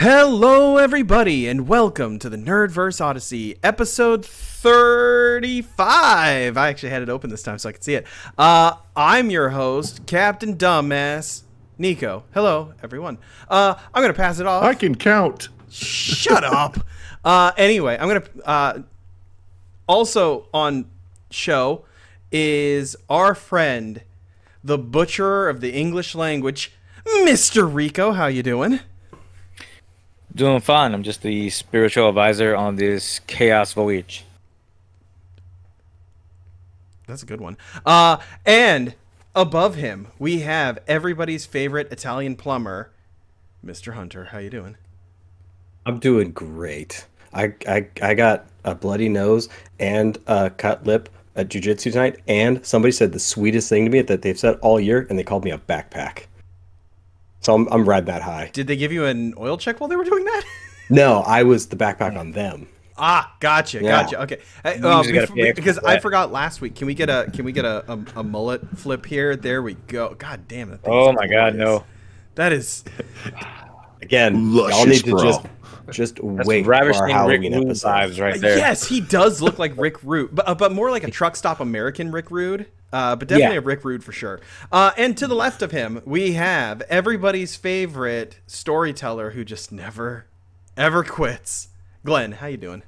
Hello, everybody, and welcome to the Nerdverse Odyssey, episode 35. I actually had it open this time so I could see it. I'm your host, Captain Dumbass, Nico. Hello, everyone. I'm going to pass it off. I can count. Shut up. Anyway, I'm going to... also on show is our friend, the butcher of the English language, Mr. Rico. How you doing? Doing fine. I'm just the spiritual advisor on this chaos voyage. That's a good one. And above him, we have everybody's favorite Italian plumber, Mr. Hunter. How you doing? I'm doing great. I got a bloody nose and a cut lip at jiu-jitsu tonight, and somebody said the sweetest thing to me that they've said all year, and they called me a backpack. So I'm riding that high. Did they give you an oil check while they were doing that? No, I was the backpack on them. Ah, gotcha, Yeah. gotcha. Okay, because I forgot last week. Can we get a mullet flip here? There we go. God damn it! Oh my God, no. That is Again, Luscious, y'all need to bro. just That's wait for our ravishing Rick Halloween Rude episode. vibes right there. yes, he does look like Rick Rude, but more like a truck stop American Rick Rude. But definitely Yeah. a Rick Rude for sure. And to the left of him, we have everybody's favorite storyteller who just never, ever quits. Glenn, how you doing?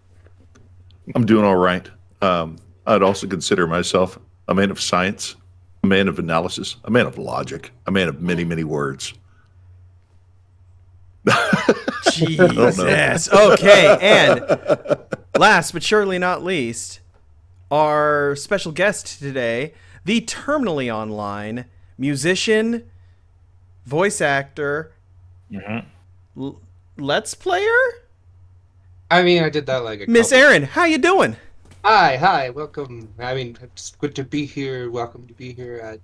I'm doing all right. I'd also consider myself a man of science, a man of analysis, a man of logic, a man of many, many words. Jesus. Okay, and last but surely not least, our special guest today, the terminally online musician, voice actor, let's player, I mean, I did that like a Miss couple- Erin. How you doing? Hi, welcome. I mean, it's good to be here. Welcome to be here.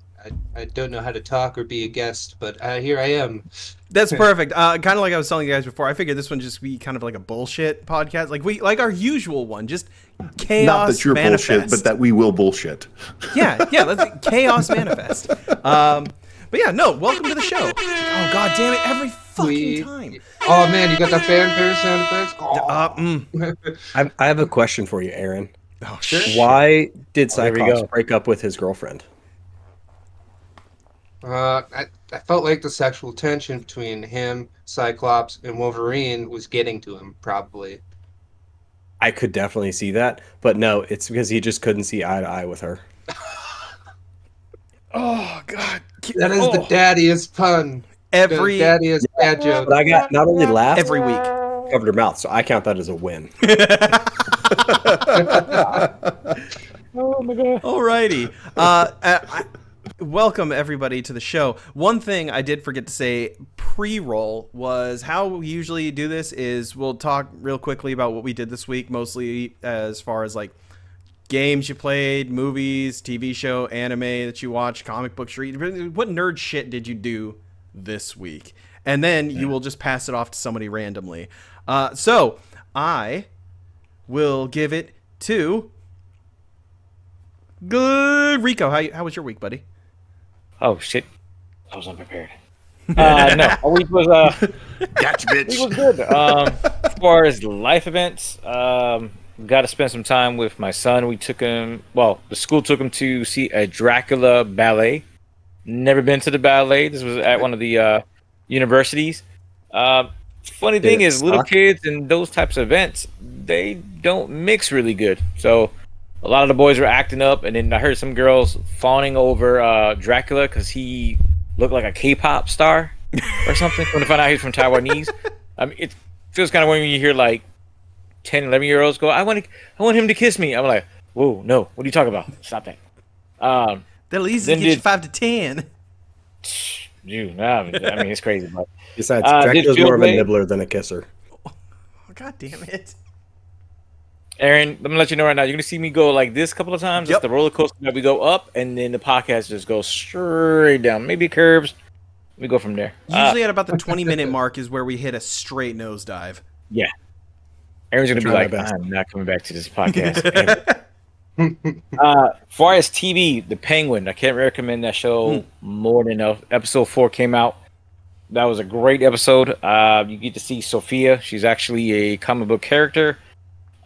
I don't know how to talk or be a guest, but here I am. That's perfect. Kind of like I was telling you guys before. I figured this one just be kind of like a bullshit podcast, like our usual one, just chaos. Not that you're manifest. bullshit, but that we will bullshit. yeah. Let's chaos manifest. But yeah, no. Welcome to the show. Oh God damn it! Every fucking Sweet. time. Oh man, you got that fanfare sound effects? Oh. I have a question for you, Aaron. Oh shit. Why did there we Cyclops go. break up with his girlfriend? I felt like the sexual tension between him, Cyclops, and Wolverine was getting to him, probably. I could definitely see that, but no, it's because he just couldn't see eye to eye with her. Oh God. That is the daddiest pun. Every The daddiest dad joke. But I got not only laughed, every week. covered her mouth, so I count that as a win. Oh my God. Alrighty. Welcome everybody to the show. One thing I did forget to say pre-roll was how we usually do this is we'll talk real quickly about what we did this week, mostly as far as like games you played, movies, TV show, anime that you watched, comic books you read. What nerd shit did you do this week? And then you will just pass it off to somebody randomly. So I will give it to good Rico. How was your week, buddy? Oh shit. I was unprepared. No, our week was Gotcha, week bitch. was good. As far as life events, got to spend some time with my son. We took him. Well, the school took him to see a Dracula ballet. Never been to the ballet. This was at one of the universities. Funny thing it is, little suck? kids and those types of events, they don't mix really good. So a lot of the boys were acting up, and then I heard some girls fawning over Dracula because he looked like a K-pop star or something. When I found out he was from Taiwanese, I mean, it feels kind of weird when you hear like 10, 11-year-olds go, "I want him to kiss me." I'm like, "Whoa, no! What are you talking about? Stop that!" That'll easily Then get you did- 5 to 10. I mean, it's crazy, but Besides, did Dracula's Phil more of a play? nibbler than a kisser. Oh, God damn it. Aaron, let me let you know right now. You're gonna see me go like this a couple of times. Yep. It's the roller coaster that we go up, and then the podcast just goes straight down. Maybe curves. We go from there. Usually at about the 20-minute mark is where we hit a straight nosedive. Yeah. Aaron's gonna be Try my like, best. "I'm not coming back to this podcast." Far as TV, The Penguin, I can't recommend that show more than enough. Episode 4 came out. That was a great episode. You get to see Sophia. She's actually a comic book character.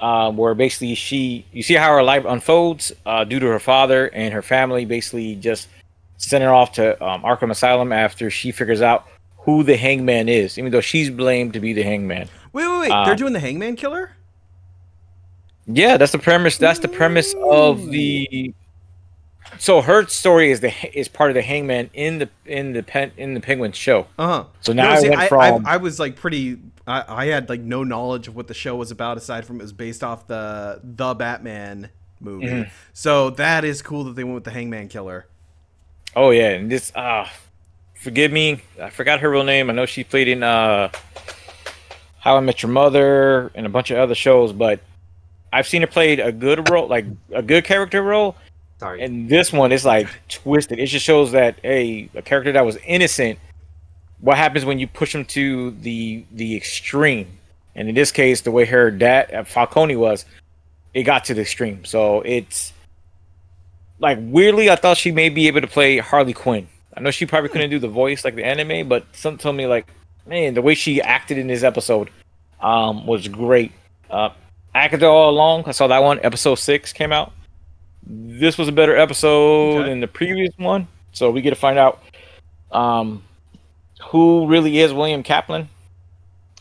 Where basically you see how her life unfolds due to her father and her family basically just send her off to Arkham Asylum after she figures out who the Hangman is, even though she's blamed to be the Hangman. Wait. They're doing the Hangman Killer? Yeah, that's the premise. That's the premise of the. So her story is part of the Hangman in the Penguin show. So now I was like pretty. I had like no knowledge of what the show was about aside from it was based off the Batman movie. Mm-hmm. So that is cool that they went with the Hangman Killer. Oh yeah, and this forgive me, I forgot her real name. I know she played in How I Met Your Mother and a bunch of other shows, but I've seen her play a good role, like a good character role. Sorry. And this one is like twisted. It just shows that a character that was innocent, what happens when you push them to the extreme. And in this case, the way her dad Falcone was, it got to the extreme. So it's like weirdly, I thought she may be able to play Harley Quinn. I know she probably couldn't do the voice like the anime, but something told me like, man, the way she acted in this episode was great. Acted all along. I saw that one. Episode 6 came out. This was a better episode than the previous one, so we get to find out who really is William Kaplan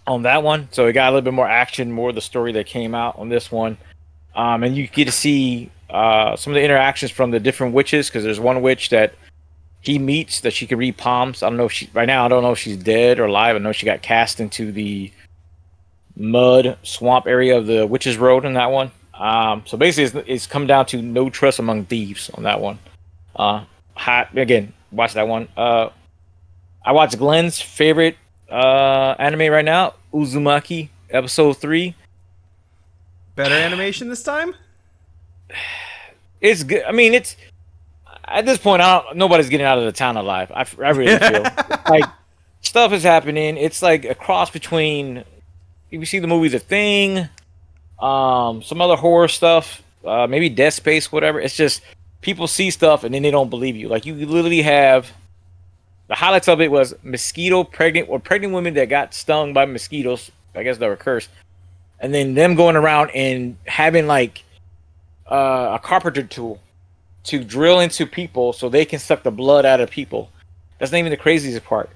on that one. So we got a little bit more action, more of the story that came out on this one, and you get to see some of the interactions from the different witches, because there's one witch that he meets that she can read palms. I don't know if she right now. I don't know if she's dead or alive. I know she got cast into the mud swamp area of the Witches Road in that one. So basically, it's come down to no trust among thieves on that one. Again, watch that one. I watched Glenn's favorite anime right now, Uzumaki, episode 3. Better animation this time? It's good. I mean, it's at this point, nobody's getting out of the town alive. I really feel like stuff is happening. It's like a cross between. If you see the movie The Thing, some other horror stuff, maybe Dead Space, whatever. It's just people see stuff and then they don't believe you. Like you literally have the highlights of it was pregnant women that got stung by mosquitoes. I guess they were cursed, and then them going around and having like a carpenter tool to drill into people so they can suck the blood out of people. That's not even the craziest part.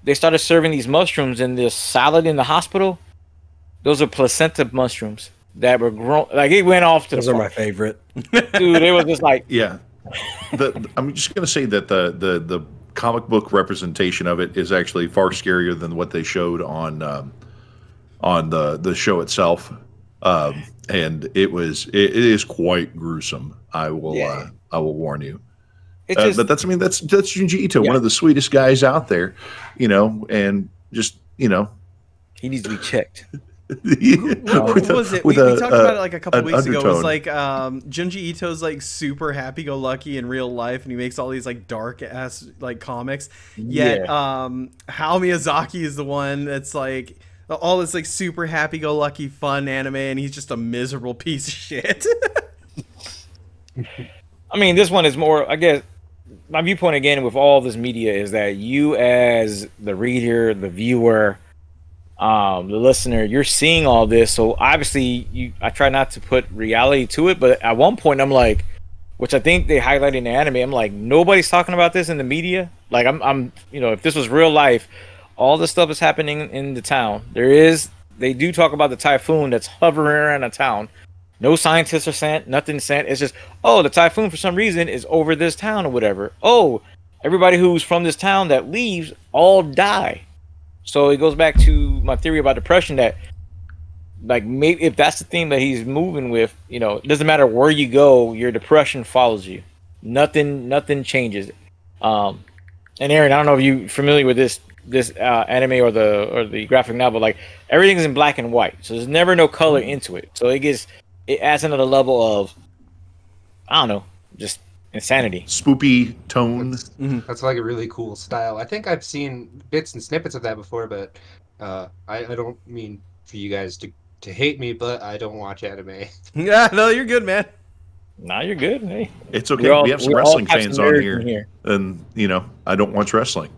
They started serving these mushrooms in this salad in the hospital. Those are placenta mushrooms that were grown. Like it went off to those the are my favorite. Dude, it was just like I'm just going to say that the comic book representation of it is actually far scarier than what they showed on the show itself, and it is quite gruesome. I will warn you. But that's Junji Ito, one of the sweetest guys out there, and just he needs to be checked. What was it? We talked about it like a couple weeks ago. It was like Junji Ito's like super happy-go-lucky in real life, and he makes all these like dark ass like comics. Yet Hayao Miyazaki is the one that's like all this like super happy-go-lucky fun anime, and he's just a miserable piece of shit. I mean, this one is more, I guess, my viewpoint again with all this media is that you as the reader, the viewer, the listener, you're seeing all this. So obviously I try not to put reality to it, but at one point I'm like, which I think they highlighted in the anime, I'm like, nobody's talking about this in the media. Like I'm if this was real life, all this stuff is happening in the town. They do talk about the typhoon that's hovering around the town. No scientists are sent, nothing's sent. It's just, the typhoon for some reason is over this town or whatever. Everybody who's from this town that leaves all die. So it goes back to my theory about depression that, like, maybe if that's the theme that he's moving with, it doesn't matter where you go, your depression follows you. Nothing changes. And Aaron, I don't know if you're familiar with this anime or the graphic novel. Like everything's in black and white, so there's never no color into it. So it adds another level of, I don't know, just insanity. Spoopy tone. That's like a really cool style. I think I've seen bits and snippets of that before, but I don't mean for you guys to hate me, but I don't watch anime. Yeah, no, you're good, man. Nah, you're good. Hey, it's okay. We have some wrestling fans on here, and I don't watch wrestling.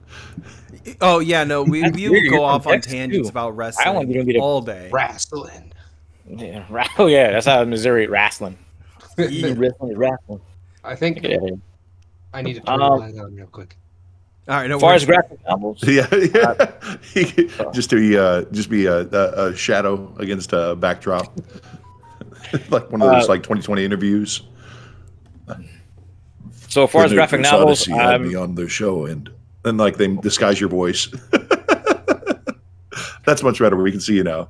Oh yeah, no, we That's will weird, go you're from off on Texas, tangents too. about I want wrestling you to be the all day. Wrestling. Yeah, oh yeah, that's how Missouri wrestling. Yeah. Wrestling. I think Look at that. I need to turn the light on real quick. All right, no As far as worries. graphic novels, Yeah, just to be a shadow against a backdrop, like one of those like 2020 interviews. so as far as graphic Nerdverse novels, Odyssey had me on their show, and like they disguise your voice. That's much better. We can see you now.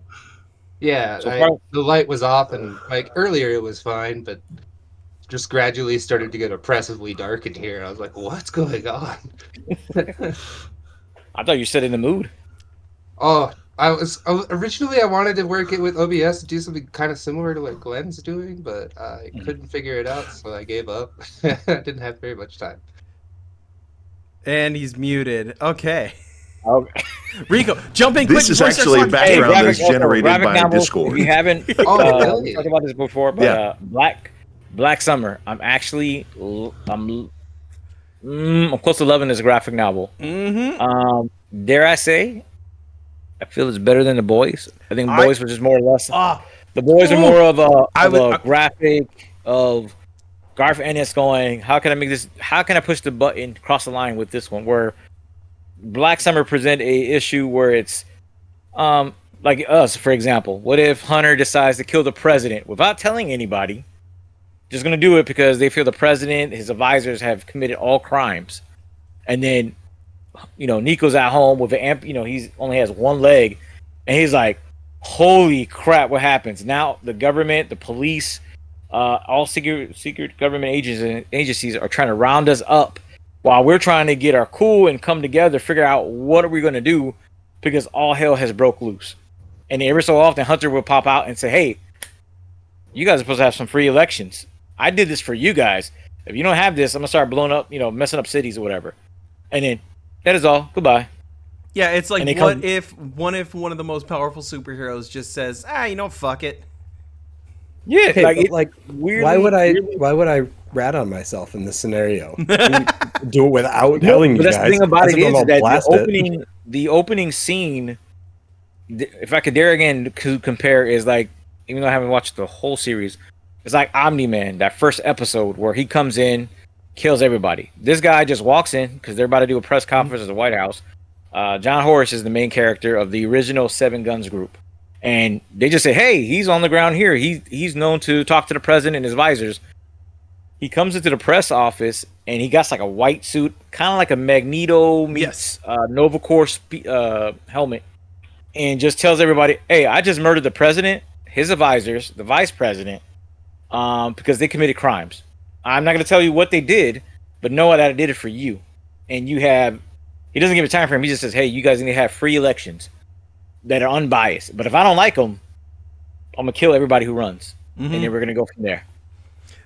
Yeah, the light was off, and like earlier it was fine, but just gradually started to get oppressively dark in here. I was like, "What's going on?" I thought you said in the mood. Oh, originally I wanted to work it with OBS to do something kind of similar to what Glenn's doing, but I couldn't figure it out, so I gave up. I didn't have very much time. And he's muted. Okay. Okay. Rico, jump in quick. This is before it starts actually a talking. background graphic- that's generated graphic by novels, Discord. If you haven't, Oh, really? we talked about this before, but Yeah. Black Summer. I'm close to loving this graphic novel. Dare I say, I feel it's better than The Boys. I think Boys were just more or less. The Boys are more of a graphic of Garth Ennis going, how can I make this? How can I push the button, cross the line with this one? Where Black Summer present a issue where it's like us, for example. What if Hunter decides to kill the president without telling anybody? Just gonna do it because they feel the president, his advisors have committed all crimes, and then Nico's at home with he's only has one leg, and he's like, "Holy crap! What happens now?" The government, the police, all secret government agencies are trying to round us up, while we're trying to get our cool and come together, figure out what are we gonna do, because all hell has broke loose. And every so often, Hunter will pop out and say, "Hey, you guys are supposed to have some free elections. I did this for you guys. If you don't have this, I'm gonna start blowing up, messing up cities or whatever." And then that is all. Goodbye. Yeah, it's like what if one of the most powerful superheroes just says, fuck it. Yeah, Okay, weirdly, why would I rat on myself in this scenario? Do it without telling you but guys. that's the thing about it is that blast the opening scene, if I could dare again to compare, is like, even though I haven't watched the whole series, it's like Omni-Man, that first episode where he comes in, kills everybody. This guy just walks in because they're about to do a press conference at the White House. John Horris is the main character of the original Seven Guns group, and they just say, "Hey, he's on the ground here. He's known to talk to the president and his advisors." He comes into the press office and he got like a white suit, kind of like a Magneto meets Nova Corps helmet, and just tells everybody, "Hey, I just murdered the president, his advisors, the vice president, because they committed crimes. I'm not going to tell you what they did, but know that I did it for you." And he doesn't give a time frame. He just says, "Hey, you guys need to have free elections that are unbiased. But if I don't like them, I'm going to kill everybody who runs." And then we're going to go from there.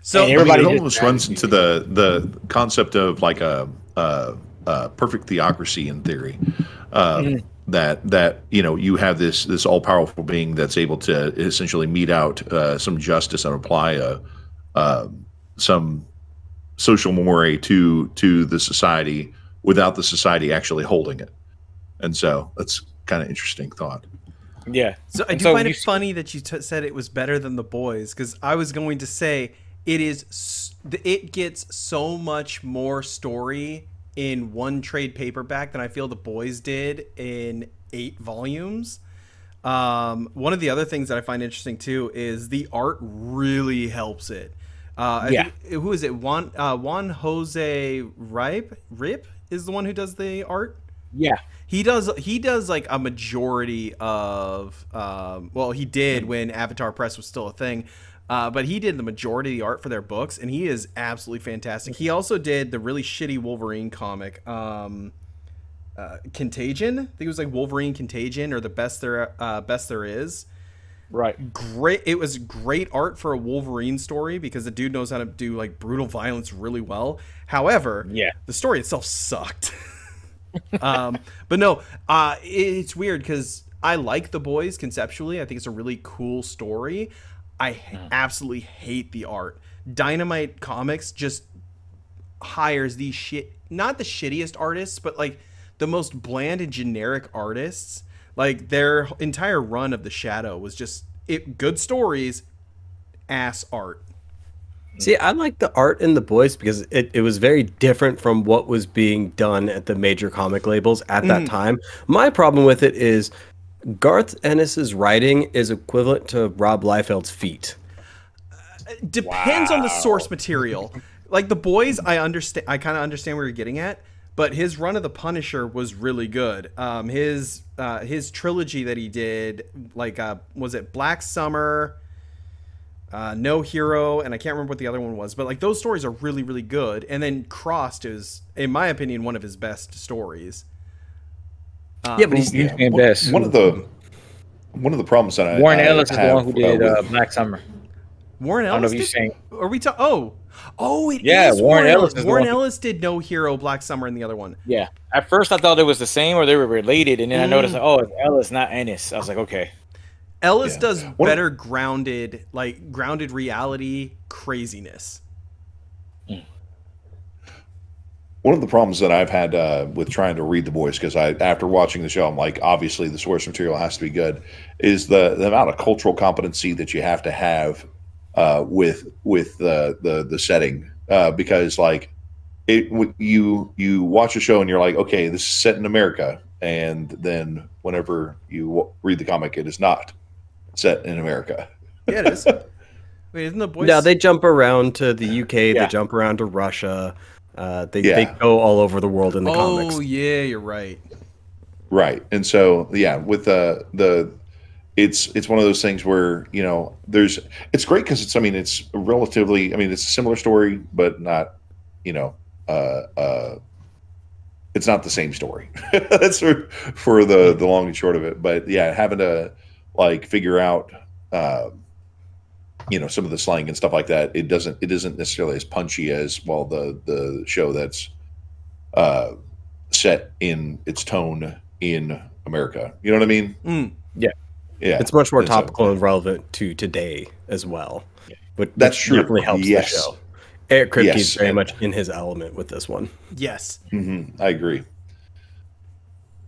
So it almost runs into the concept of like a perfect theocracy in theory. That you have this all powerful being that's able to essentially mete out some justice and apply some social mores to the society without the society actually holding it. And so that's kind of interesting thought. Yeah. So I do find it funny that you said it was better than The Boys, because I was going to say it gets so much more story in one trade paperback than I feel The Boys did in 8 volumes. One of the other things that I find interesting too is the art really helps it. Who is it? Juan Jose Rip is the one who does the art. Yeah, he does like a majority of he did when Avatar Press was still a thing, but he did the majority of the art for their books, and he is absolutely fantastic. He also did the really shitty Wolverine comic, Contagion. I think it was like Wolverine Contagion or the best there is. Right. Great. It was great art for a Wolverine story because the dude knows how to do like brutal violence really well. However, the story itself sucked. But no, it's weird because I like The Boys conceptually. I think it's a really cool story. I absolutely hate the art. Dynamite Comics just hires these not the shittiest artists, but like the most bland and generic artists. Like their entire run of The Shadow was just good stories, ass art. See, I like the art in The Boys because it was very different from what was being done at the major comic labels at that time. My problem with it is Garth Ennis's writing is equivalent to Rob Liefeld's feet. Depends on the source material. Like The Boys, I understand. I kind of understand where you're getting at, but his run of The Punisher was really good. His trilogy that he did, like was it Black Summer, No Hero, and I can't remember what the other one was, but like those stories are really, really good. And then Crossed is, in my opinion, one of his best stories. Yeah, but he's best. One of the problems that Warren Ellis is the one who did Black Summer. Warren Ellis. I don't know if you're saying. Are we talking? Oh, it yeah, is Warren Ellis. Warren Ellis did No Hero, Black Summer, and the other one. Yeah. At first, I thought it was the same or they were related, and then I noticed, oh, it's Ellis, not Ennis. I was like, okay. Ellis does better grounded reality craziness. One of the problems that I've had with trying to read The Boys, because after watching the show, I'm like, obviously the source material has to be good, is the amount of cultural competency that you have to have with the setting, because like you watch a show and you're like, okay, this is set in America, and then whenever you read the comic, it is not set in America. Yeah, it is. Wait, isn't The Boys? No, they jump around to the UK. They jump around to Russia. They go all over the world in the comics. Oh yeah, you're right. Right, and so with it's one of those things where it's great because it's it's relatively it's a similar story, but not it's not the same story. That's for the long and short of it. But yeah, having to like figure out some of the slang and stuff like that, it isn't necessarily as punchy as the show that's set in its tone in America. You know what I mean? Yeah. It's much more topical and relevant to today as well. But that's true. Definitely helps the show. Eric Kripke is very much in his element with this one. Yes. I agree.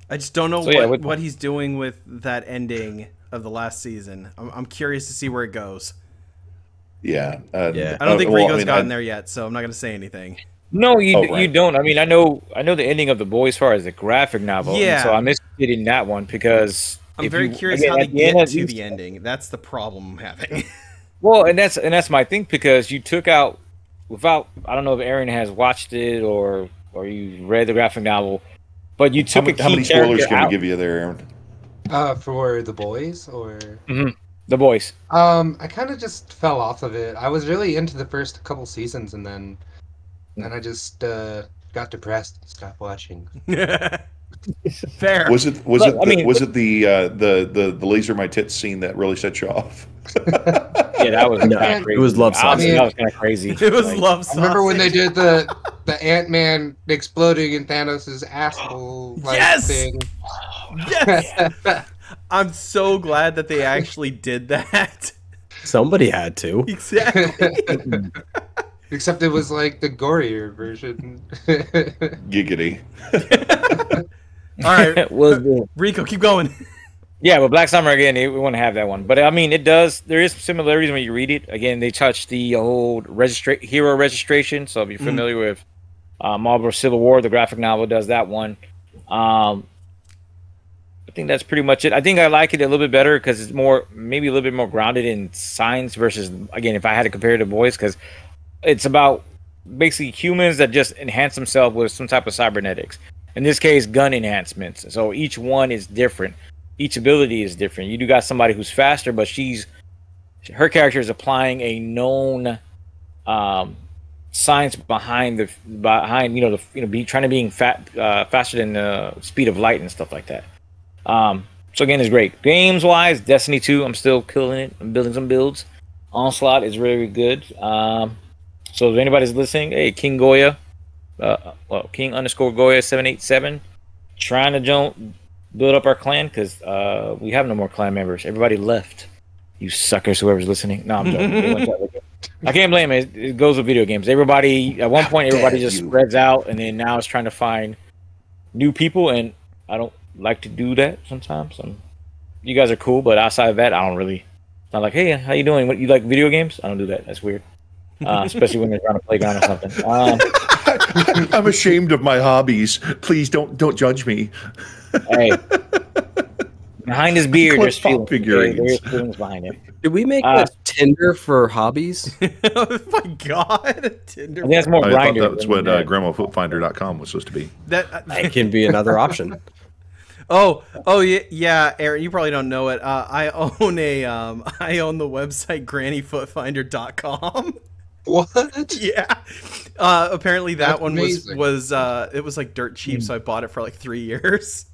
I just don't know what he's doing with that ending of the last season. I'm curious to see where it goes. Yeah. I don't think Rico's gotten there yet, so I'm not going to say anything. No, you don't. I mean, I know the ending of The Boys as far as the graphic novel. Yeah. So I'm interested in that one because I'm very curious how they get to the ending. That's the problem I'm having. Well, and that's my thing, because you took out without, I don't know if Aaron has watched it or you read the graphic novel, but you took how many spoilers can we give you there, Aaron? For The Boys or The Boys. I kind of just fell off of it. I was really into the first couple seasons, and then I just got depressed and stopped watching. Fair. Was it the laser my tits scene that really set you off? Yeah, that was kind of crazy. It was love sauce. That was kind of crazy. It was love sauce. I remember when they did the Ant-Man exploding in Thanos' asshole thing. Yes. I'm so glad that they actually did that. Somebody had to. Exactly. Except it was like the gorier version. Giggity. All right. Rico, keep going. Yeah, but Black Summer, again, we want to have that one. But I mean, there is similarities when you read it. Again, they touch the old hero registration. So if you're familiar with Marvel Civil War, the graphic novel does that one. I think that's pretty much it. I think I like it a little bit better because it's maybe a little bit more grounded in science versus, again, if I had to compare it to Boys, because it's about basically humans that just enhance themselves with some type of cybernetics. In this case, gun enhancements. So each one is different. Each ability is different. You do got somebody who's faster, but her character is applying a known science behind trying to being faster than the speed of light and stuff like that. So again, it's great. Games wise, Destiny 2, I'm still killing it. I'm building some builds. Onslaught is really good. So if anybody's listening, hey, King Goya, King_Goya 787, trying to build up our clan because we have no more clan members. Everybody left. You suckers, whoever's listening. No, I'm joking. I can't blame it. It goes with video games. Everybody, at one point, everybody just spreads out, and then now it's trying to find new people, and I don't like to do that sometimes. You guys are cool, but outside of that, I don't really. It's not like, hey, how you doing? What you like video games? I don't do that. That's weird, especially when they're on a playground or something. I'm ashamed of my hobbies. Please don't judge me. Hey, behind his beard, there's Pop feelings. figurines. There's feelings behind it. Did we make a Tinder for hobbies? Oh my god, Tinder. I think that's more I thought grinder. that's what grandmafootfinder.com was supposed to be. That It can be another option. Oh yeah, Aaron, you probably don't know it. I own the website grannyfootfinder.com. What? Yeah. Apparently that That's one amazing. was it was like dirt cheap, so I bought it for like 3 years.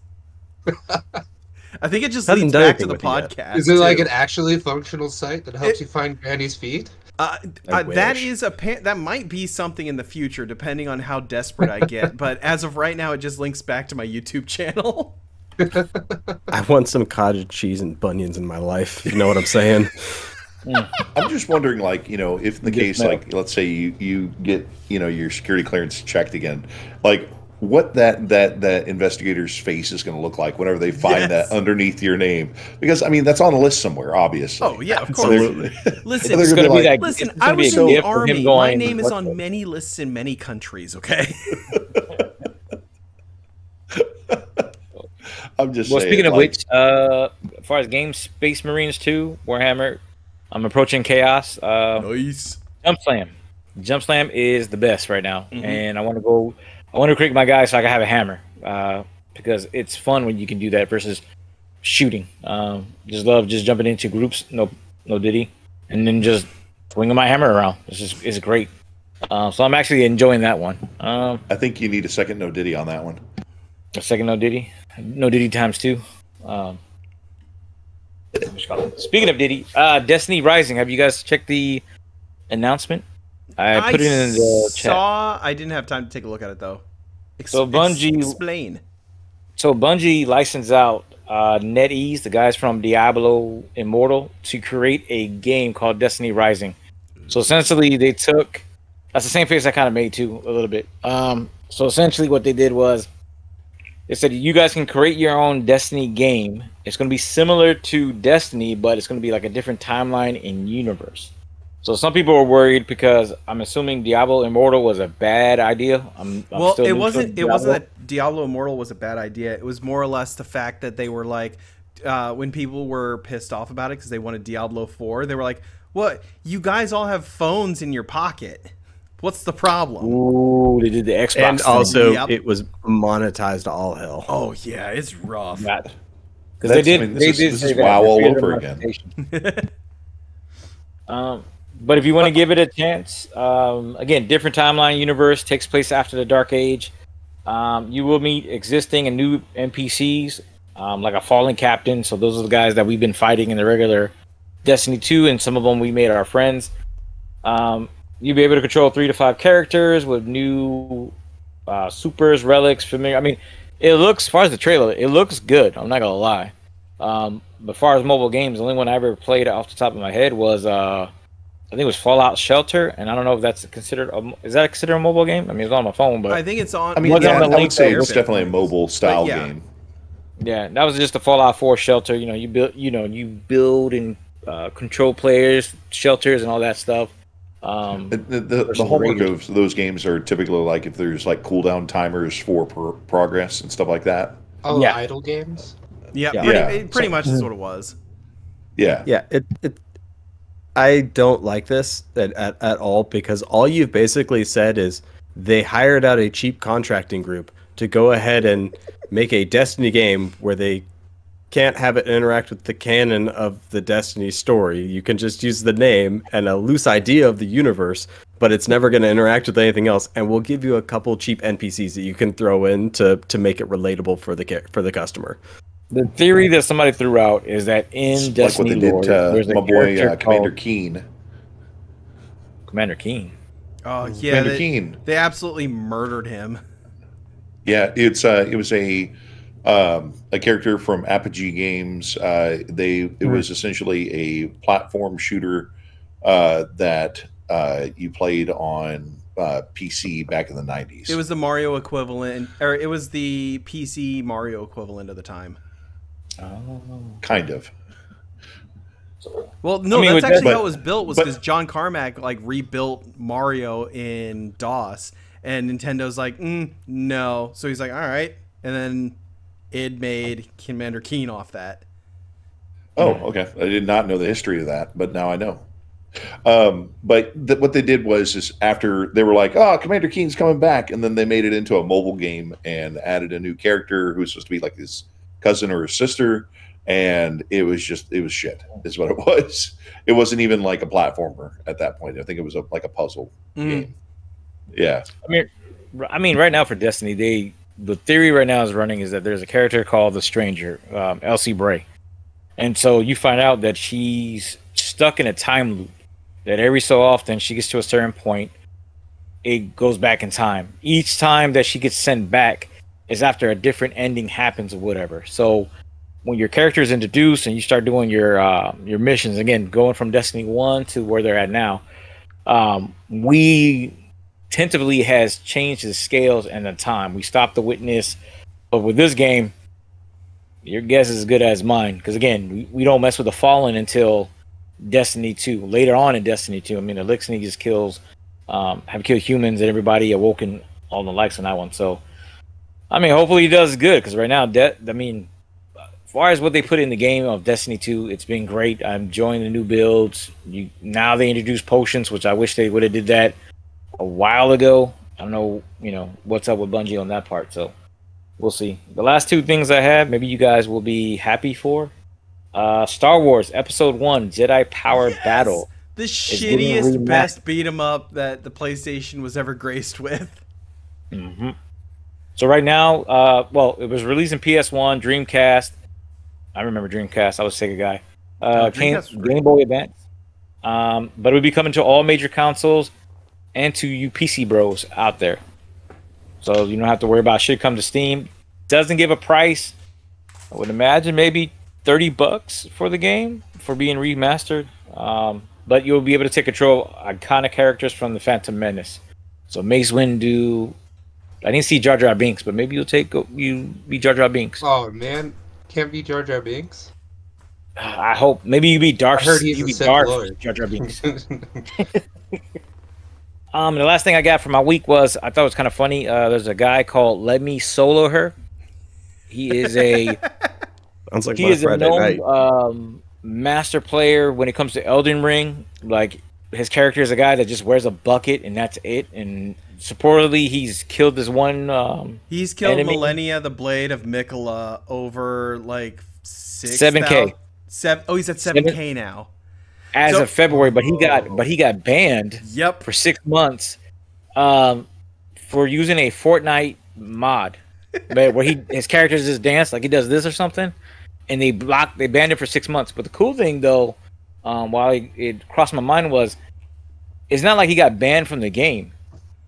I think it just Hasn't leads done back to anything the with it podcast. Is it like too. an actually functional site that helps you find Granny's feet? That wish. is that might be something in the future, depending on how desperate I get. But as of right now, it just links back to my YouTube channel. I want some cottage cheese and bunions in my life. You know what I'm saying? I'm just wondering, like, if in the case, like, let's say you get, your security clearance checked again, like, what that investigator's face is going to look like whenever they find that underneath your name, because I mean that's on a list somewhere, obviously. Oh yeah, of course. Absolutely. Listen, It's gonna be like, listen. it's gonna I be was a in the gift of him army. My going, name is "What on the-" many lists in many countries. Okay. I'm just Well, saying. speaking of like, which, as far as games, Space Marines 2, Warhammer, I'm approaching Chaos. Nice. Jump Slam is the best right now, and I want to create my guy so I can have a hammer, because it's fun when you can do that versus shooting. Just love just jumping into groups, no diddy, and then just swinging my hammer around. It's great. So I'm actually enjoying that one. I think you need a second no diddy on that one. A second no diddy times 2. Speaking of Diddy, Destiny Rising. Have you guys checked the announcement? I put it in the chat. I didn't have time to take a look at it though. So Bungie- explain. So Bungie licensed out NetEase, the guys from Diablo Immortal, to create a game called Destiny Rising. So essentially, they took that's the same face I kind of made too a little bit. So essentially, what they did was they said you guys can create your own Destiny game. It's going to be similar to Destiny, but it's going to be like a different timeline and universe. So some people were worried because I'm assuming Diablo Immortal was a bad idea. Well, still it new to wasn't. It Diablo. wasn't that Diablo Immortal was a bad idea. It was more or less the fact that they were like, when people were pissed off about it because they wanted Diablo 4, they were like, "What? You guys all have phones in your pocket. What's the problem?" Ooh, they did the Xbox And thing. also, Yep. it was monetized to all hell. Oh yeah, it's rough. Because they did. I mean, They this did is say that WoW for all freedom over of again. representation. But if you want to give it a chance, again, different timeline universe takes place after the Dark Age. You will meet existing and new NPCs, like a fallen captain. So those are the guys that we've been fighting in the regular Destiny 2, and some of them we made our friends. You'll be able to control 3 to 5 characters with new supers, relics, familiar. I mean, it looks, as far as the trailer, it looks good. I'm not gonna lie. But as far as mobile games, the only one I ever played off the top of my head was I think it was Fallout Shelter, and I don't know if that's considered. Is that considered a mobile game? I mean, it's on my phone, but I think it's on. I mean, What's yeah, on the I would link say there? it's definitely a mobile style game. yeah, that was just a Fallout 4 Shelter. You know, you build and control players, shelters, and all that stuff. The hallmark of those games are typically like if there's like cooldown timers for progress and stuff like that. Oh, Yeah. idle games. Yeah, Yeah. it pretty much is what it was. Yeah. Yeah, I don't like this at all, because all you've basically said is they hired out a cheap contracting group to go ahead and make a Destiny game where they can't have it interact with the canon of the Destiny story. You can just use the name and a loose idea of the universe, but it's never going to interact with anything else. And we'll give you a couple cheap NPCs that you can throw in to make it relatable for the customer. The theory that somebody threw out is that in Like what Destiny they did lore, to there's a my boy character Commander called Keen. Commander Keen. Oh yeah, Commander Keen. they absolutely murdered him. Yeah, it was a character from Apogee Games. It was essentially a platform shooter that you played on PC back in the 90s. It was the Mario equivalent, or it was the PC Mario equivalent of the time. Oh. Kind of. Well, no, I mean, that's actually but- how it was built. Was but- because John Carmack like rebuilt Mario in DOS, and Nintendo's like, no. So he's like, all right, and then it made Commander Keen off that. Oh, okay. I did not know the history of that, but now I know. But what they did is after they were like, "Oh, Commander Keen's coming back," and then they made it into a mobile game and added a new character who's supposed to be like his cousin or his sister, and it was shit. Is what it was. It wasn't even like a platformer at that point. I think it was like a puzzle game. Yeah. I mean, right now for Destiny, the theory right now is running is that there's a character called the Stranger, Elsie Bray, and so you find out that she's stuck in a time loop. That every so often she gets to a certain point, it goes back in time. Each time that she gets sent back is after a different ending happens or whatever. So when your character is introduced and you start doing your missions, again, going from Destiny 1 to where they're at now, we tentatively has changed the scales and the time. We stopped the witness, but with this game, your guess is as good as mine. Because again, we don't mess with the Fallen until Destiny 2. Later on in Destiny 2, I mean, Elixir just have killed humans and everybody awoken all the likes on that one. So, I mean, hopefully he does good because right now, as far as what they put in the game of Destiny 2, it's been great. I'm enjoying the new builds. Now they introduce potions, which I wish they would have did that a while ago. I don't know, what's up with Bungie on that part. So we'll see. The last two things I have, maybe you guys will be happy for. Star Wars Episode 1 Jedi Power Battle. The shittiest, best beat 'em up that the PlayStation was ever graced with. Mm-hmm. So right now, it was released in PS1, Dreamcast. I remember Dreamcast. I was a Sega guy. Game Boy Advance. But it would be coming to all major consoles and to you PC bros out there. So you don't have to worry about it. Should come to Steam. Doesn't give a price. I would imagine maybe $30 for the game for being remastered. But you'll be able to take control of iconic characters from the Phantom Menace. So Mace Windu. I didn't see Jar Jar Binks, but maybe you be Jar Jar Binks. Oh man, can't be Jar Jar Binks. I hope maybe you be Darth. I heard he's you a be Sith Darth Lord. Jar Jar Binks. The last thing I got for my week was I thought it was kind of funny. There's a guy called Let Me Solo Her. He is a Sounds like my Friday night. Master player when it comes to Elden Ring. Like his character is a guy that just wears a bucket and that's it. And supposedly he's killed this one. He's killed enemy. Millennia, the Blade of Mikola, over like 7K. He's at 7K now. As of February, but he got banned. Yep. For 6 months, for using a Fortnite mod, where his characters just dance like he does this or something, and they banned him for 6 months. But the cool thing though, while it crossed my mind was, it's not like he got banned from the game.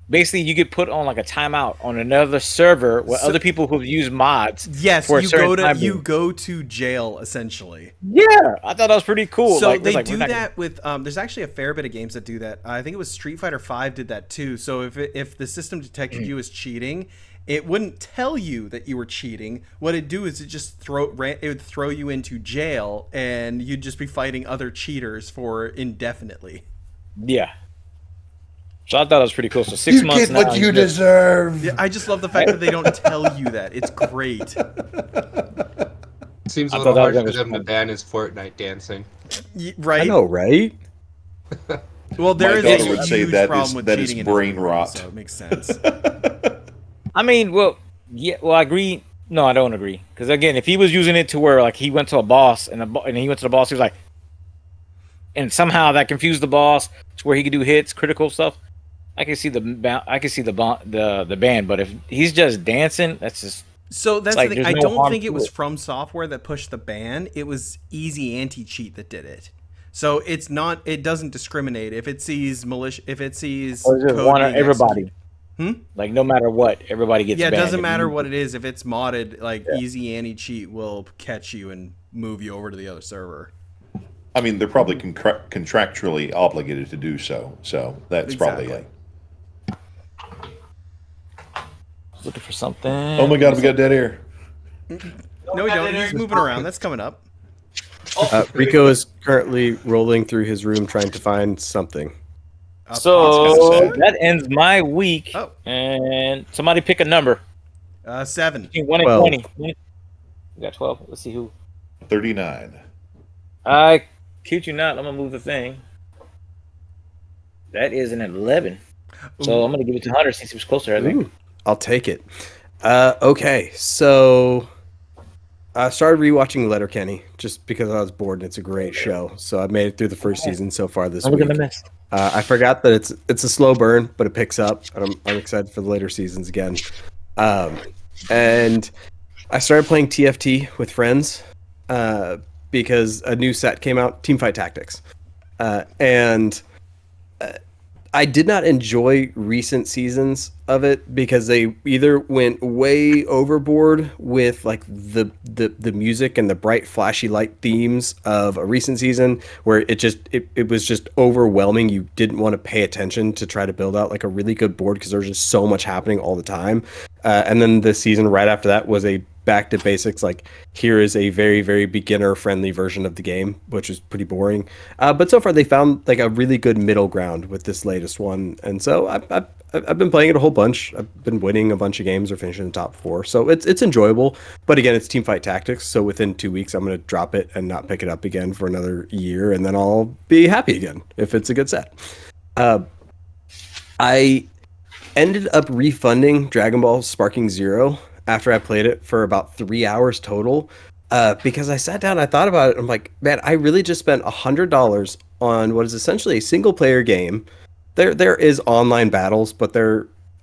Basically, you get put on like a timeout on another server where other people who've used mods. Yes, for you go to jail essentially. Yeah, I thought that was pretty cool. So they do that with. There's actually a fair bit of games that do that. I think it was Street Fighter V did that too. So if the system detected you as cheating, it wouldn't tell you that you were cheating. What it'd do is it would throw you into jail, and you'd just be fighting other cheaters for indefinitely. Yeah. So I thought it was pretty cool. So 6 months now. You get what you deserve. Yeah, I just love the fact that they don't tell you that. It's great. Seems a little hard for them to ban his Fortnite dancing. Right? I know, right? Well, there My is daughter a would say huge that problem is- with that is cheating in brain Elden Ring, rot. so it makes sense. I mean, well, yeah, well, I agree. No, I don't agree. Because again, if he was using it to where like he went to a boss and he went to the boss, he was like, and somehow that confused the boss to where he could do hits, critical stuff. I can see the ban, but if he's just dancing, that's just. So that's like, the thing. there's I no don't harm think it to was it. From Software that pushed the ban. It was Easy Anti-Cheat that did it. So it's not. It doesn't discriminate if it sees militia. If it sees Or is it code one or being everybody? executed. Like no matter what, everybody gets. Yeah, it banned. doesn't matter what it is. If it's modded, like Easy Anti-Cheat will catch you and move you over to the other server. I mean, they're probably contractually obligated to do so. So that's probably Exactly. it. Looking for something. Oh my god, we got dead air. No, we don't. He's moving around. That's coming up. Rico is currently rolling through his room trying to find something. So that ends my week. Oh. And somebody pick a number. 7. Between 1 and 12. 20. We got 12. Let's see who. 39. I kid you not. I'm gonna move the thing. That is an 11. So I'm gonna give it to Hunter since he was closer. I think. Ooh, I'll take it. Okay, so I started rewatching Letterkenny just because I was bored and it's a great show. So I made it through the first season so far this week. I forgot that it's a slow burn, but it picks up, and I'm excited for the later seasons again. And I started playing TFT with friends because a new set came out, Teamfight Tactics, and I did not enjoy recent seasons of it because they either went way overboard with like the music and the bright flashy light themes of a recent season where it was just overwhelming. You didn't want to pay attention to try to build out like a really good board because there's just so much happening all the time. And then the season right after that was a back to basics, like here is a very, very beginner friendly version of the game, which is pretty boring. But so far they found like a really good middle ground with this latest one. And so I've been playing it a whole bunch. I've been winning a bunch of games or finishing in the top 4. So it's enjoyable. But again, it's Teamfight Tactics. So within 2 weeks, I'm going to drop it and not pick it up again for another year. And then I'll be happy again if it's a good set. I ended up refunding Dragon Ball Sparking Zero after I played it for about 3 hours total, because I sat down, I thought about it, I'm like, man, I really just spent $100 on what is essentially a single player game. There is online battles, but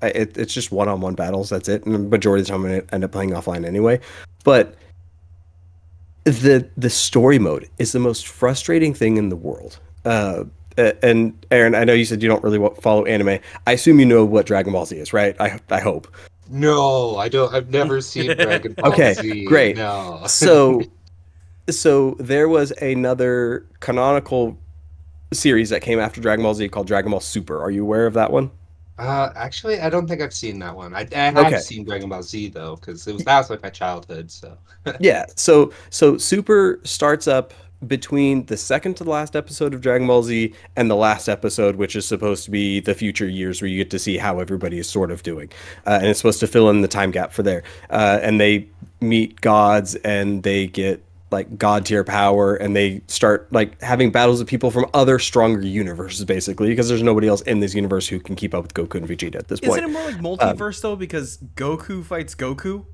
it's just one-on-one battles, that's it, and the majority of the time I'm going to end up playing offline anyway. But the story mode is the most frustrating thing in the world. And Aaron, I know you said you don't really follow anime. I assume you know what Dragon Ball Z is, right? I hope. No, I don't. I've never seen Dragon Ball Okay, Z. great. No. So there was another canonical series that came after Dragon Ball Z called Dragon Ball Super. Are you aware of that one? Actually, I don't think I've seen that one. I have seen Dragon Ball Z though, because that was like my childhood. So yeah. So Super starts up between the second to the last episode of Dragon Ball Z and the last episode, which is supposed to be the future years where you get to see how everybody is sort of doing. And it's supposed to fill in the time gap for there. And they meet gods and they get like god tier power and they start like having battles with people from other stronger universes basically because there's nobody else in this universe who can keep up with Goku and Vegeta at this point. Isn't it more like multiverse though, because Goku fights Goku?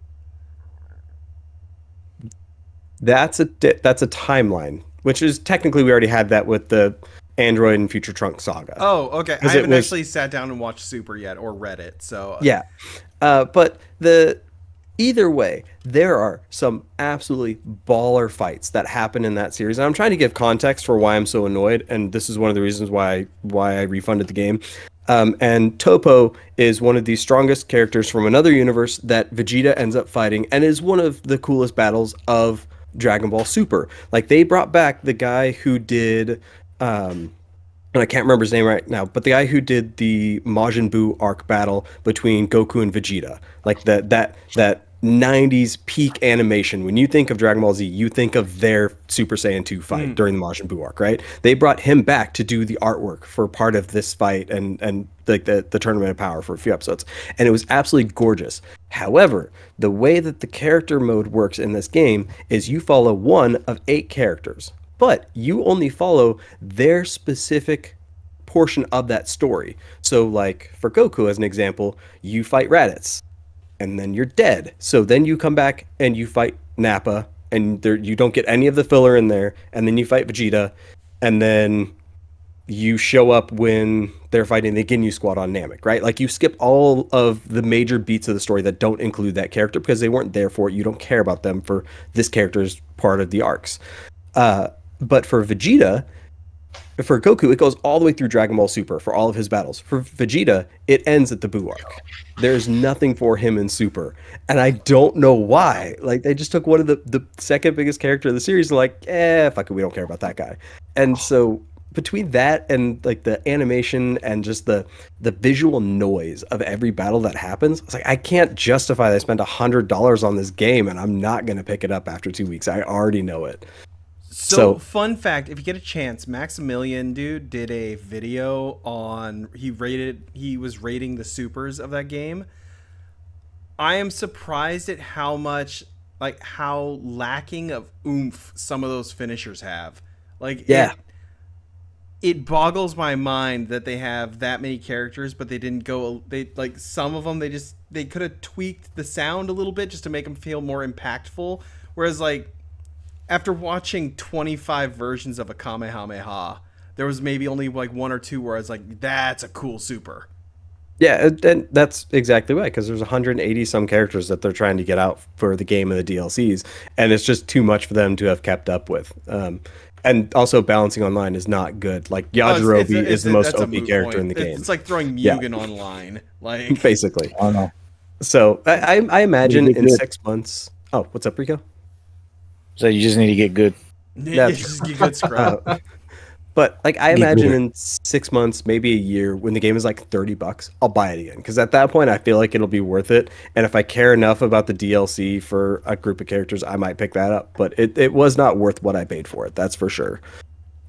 That's a timeline, which is technically we already had that with the Android and Future Trunks saga. Oh, okay. I haven't actually sat down and watched Super yet or read it, so yeah. But either way, there are some absolutely baller fights that happen in that series, and I'm trying to give context for why I'm so annoyed, and this is one of the reasons why I refunded the game. And Topo is one of the strongest characters from another universe that Vegeta ends up fighting, and is one of the coolest battles of Dragon Ball Super. Like they brought back the guy who did and I can't remember his name right now, but the guy who did the Majin Buu arc battle between Goku and Vegeta, like that 90s peak animation. When you think of Dragon Ball Z, you think of their Super Saiyan 2 fight during the Majin Buu arc, right? They brought him back to do the artwork for part of this fight and like the Tournament of Power for a few episodes. And it was absolutely gorgeous. However, the way that the character mode works in this game is you follow one of 8 characters, but you only follow their specific portion of that story. So like for Goku, as an example, you fight Raditz, and then you're dead. So then you come back and you fight Nappa, and you don't get any of the filler in there, and then you fight Vegeta, and then you show up when they're fighting the Ginyu Squad on Namek, right? Like you skip all of the major beats of the story that don't include that character because they weren't there for it. You don't care about them for this character's part of the arcs. But for Vegeta, for Goku, it goes all the way through Dragon Ball Super for all of his battles. For Vegeta, it ends at the Buu arc. There's nothing for him in Super. And I don't know why. Like, they just took one of the second biggest character of the series and like, fuck it, we don't care about that guy. And so between that and like the animation and just the visual noise of every battle that happens, it's like I can't justify that I spent $100 on this game and I'm not gonna pick it up after 2 weeks. I already know it. So fun fact, if you get a chance, Maximilian dude did a video on he was rating the supers of that game. I am surprised at how much how lacking of oomph some of those finishers have. It boggles my mind that they have that many characters, but they didn't go. They some of them they could have tweaked the sound a little bit just to make them feel more impactful. Whereas after watching 25 versions of a Kamehameha, there was maybe only one or two where I was like, "That's a cool super." Yeah, and that's exactly right, because there's 180 some characters that they're trying to get out for the game and the DLCs, and it's just too much for them to have kept up with. And also balancing online is not good. Like Yajirobe is the most OP character in the game. It's like throwing Mugen online, basically. I don't know. So I imagine in 6 months. Oh, what's up, Rico? So you just need to get good. Yeah, just get good scrub. But I imagine in 6 months, maybe a year, when the game is like $30, I'll buy it again. Because at that point, I feel like it'll be worth it. And if I care enough about the DLC for a group of characters, I might pick that up. But it was not worth what I paid for it. That's for sure.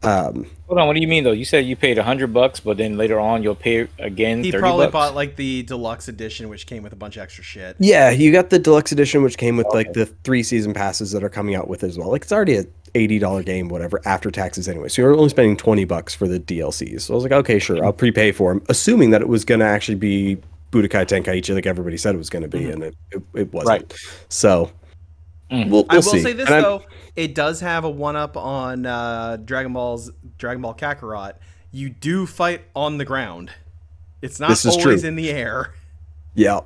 Hold on, what do you mean though? You said you paid $100, but then later on you'll pay again. He $30? Probably bought the deluxe edition, which came with a bunch of extra shit. Yeah, you got the deluxe edition, which came with the 3 season passes that are coming out with it as well. It's already a $80 game, whatever, after taxes anyway. So you're only spending $20 for the DLCs. So I was like, okay, sure, I'll prepay for them, assuming that it was going to actually be Budokai Tenkaichi like everybody said it was going to be, and it wasn't. Right. So we'll I will see. say this though, it does have a one-up on Dragon Ball Kakarot. You do fight on the ground. It's not always in the air. Yeah.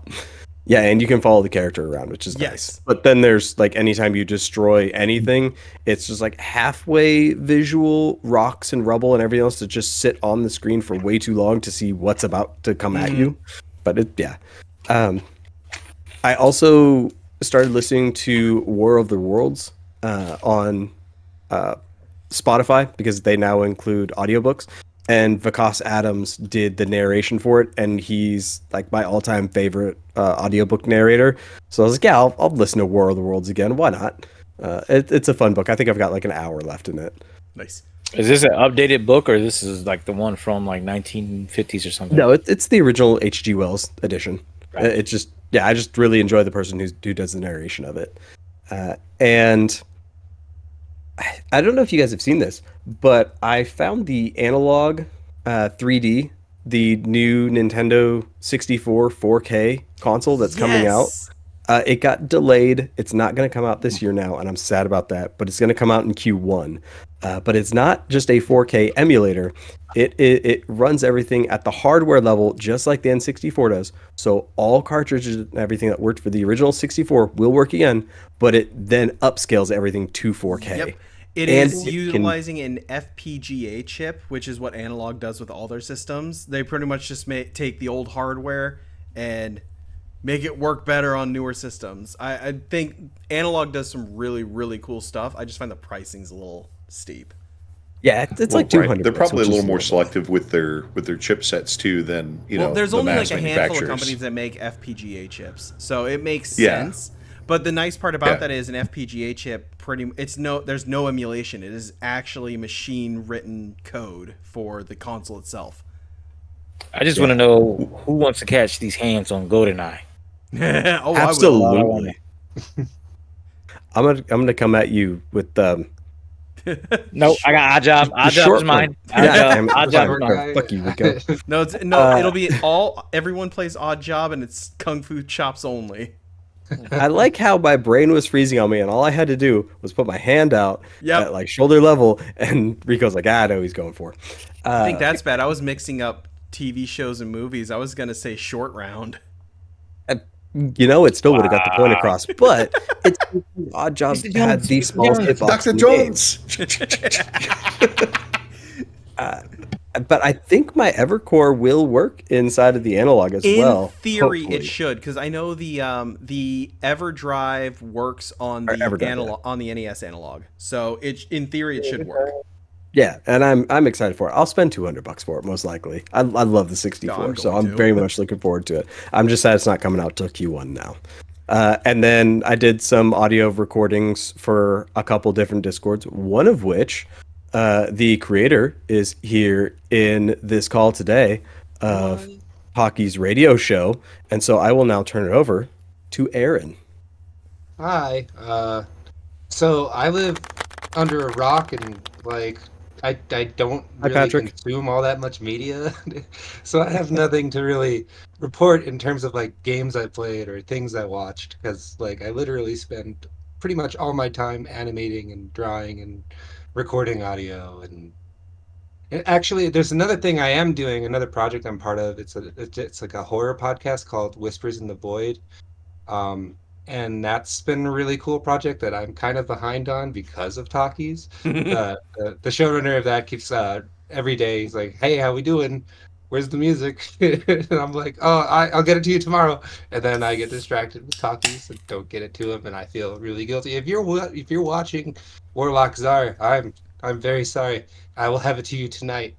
Yeah, and you can follow the character around, which is nice. But then there's anytime you destroy anything, it's just halfway visual rocks and rubble and everything else that just sit on the screen for way too long to see what's about to come at you. But I also started listening to War of the Worlds on Spotify because they now include audiobooks. And Vikas Adams did the narration for it, and he's my all-time favorite audiobook narrator. So I was like, yeah, I'll listen to War of the Worlds again. Why not? It's a fun book. I think I've got an hour left in it. Nice. Is this an updated book, or this is the one from 1950s or something? No, it's the original H.G. Wells edition. Right. It's just, I just really enjoy the person who does the narration of it. And I don't know if you guys have seen this, but I found the Analog 3D, the new Nintendo 64 4K console that's coming out. It got delayed. It's not going to come out this year now, and I'm sad about that, but it's going to come out in Q1. But it's not just a 4K emulator. It runs everything at the hardware level, just like the N64 does. So all cartridges and everything that worked for the original 64 will work again, but it then upscales everything to 4K. Yep. It is utilizing an FPGA chip, which is what Analog does with all their systems. They pretty much just take the old hardware and make it work better on newer systems. I think Analog does some really, really cool stuff. I just find the pricing's a little steep. Yeah, it's like $200. They're probably a little more selective with their chipsets too than there's the only mass a handful of manufacturers. companies that make FPGA chips, so it makes sense. But the nice part about that is an FPGA chip there's no emulation. It is actually machine written code for the console itself. I just want to know who wants to catch these hands on GoldenEye. Oh, absolutely. I'm gonna come at you with No, I got Oddjob. Oddjob's mine. Oddjob's mine. Fuck you, Rico. It'll be everyone plays Oddjob and it's Kung Fu Chops only. I like how my brain was freezing on me, and all I had to do was put my hand out at shoulder level, and Rico's like, I know he's going for. I think that's bad. I was mixing up TV shows and movies. I was gonna say Short Round. It still would have got the point across, but it's Oddjob had these small hitboxes. Dr. Jones. But I think my Evercore will work inside of the Analog as well. In theory, hopefully. it should, because I know the EverDrive works on the NES Analog, so in theory it should work. Yeah, and I'm excited for it. I'll spend $200 for it most likely. I love the 64, so I'm very much looking forward to it. I'm just sad it's not coming out till Q1 now. And then I did some audio recordings for a couple different Discords, one of which the creator is here in this call today of Hockey's radio show, and so I will now turn it over to Aaron. Hi. So I live under a rock and like I don't really consume all that much media, so I have nothing to really report in terms of like games I played or things I watched, because like I literally spend pretty much all my time animating and drawing and recording audio. And actually, there's another thing I am doing, another project I'm part of. It's like a horror podcast called Whispers in the Void. And that's been a really cool project that I'm kind of behind on because of Talkies. The showrunner of that keeps every day he's like, "Hey, how we doing? Where's the music?" And I'm like, "Oh, I'll get it to you tomorrow." And then I get distracted with Talkies and don't get it to him, and I feel really guilty. If you're watching Warlock Czar, I'm very sorry. I will have it to you tonight.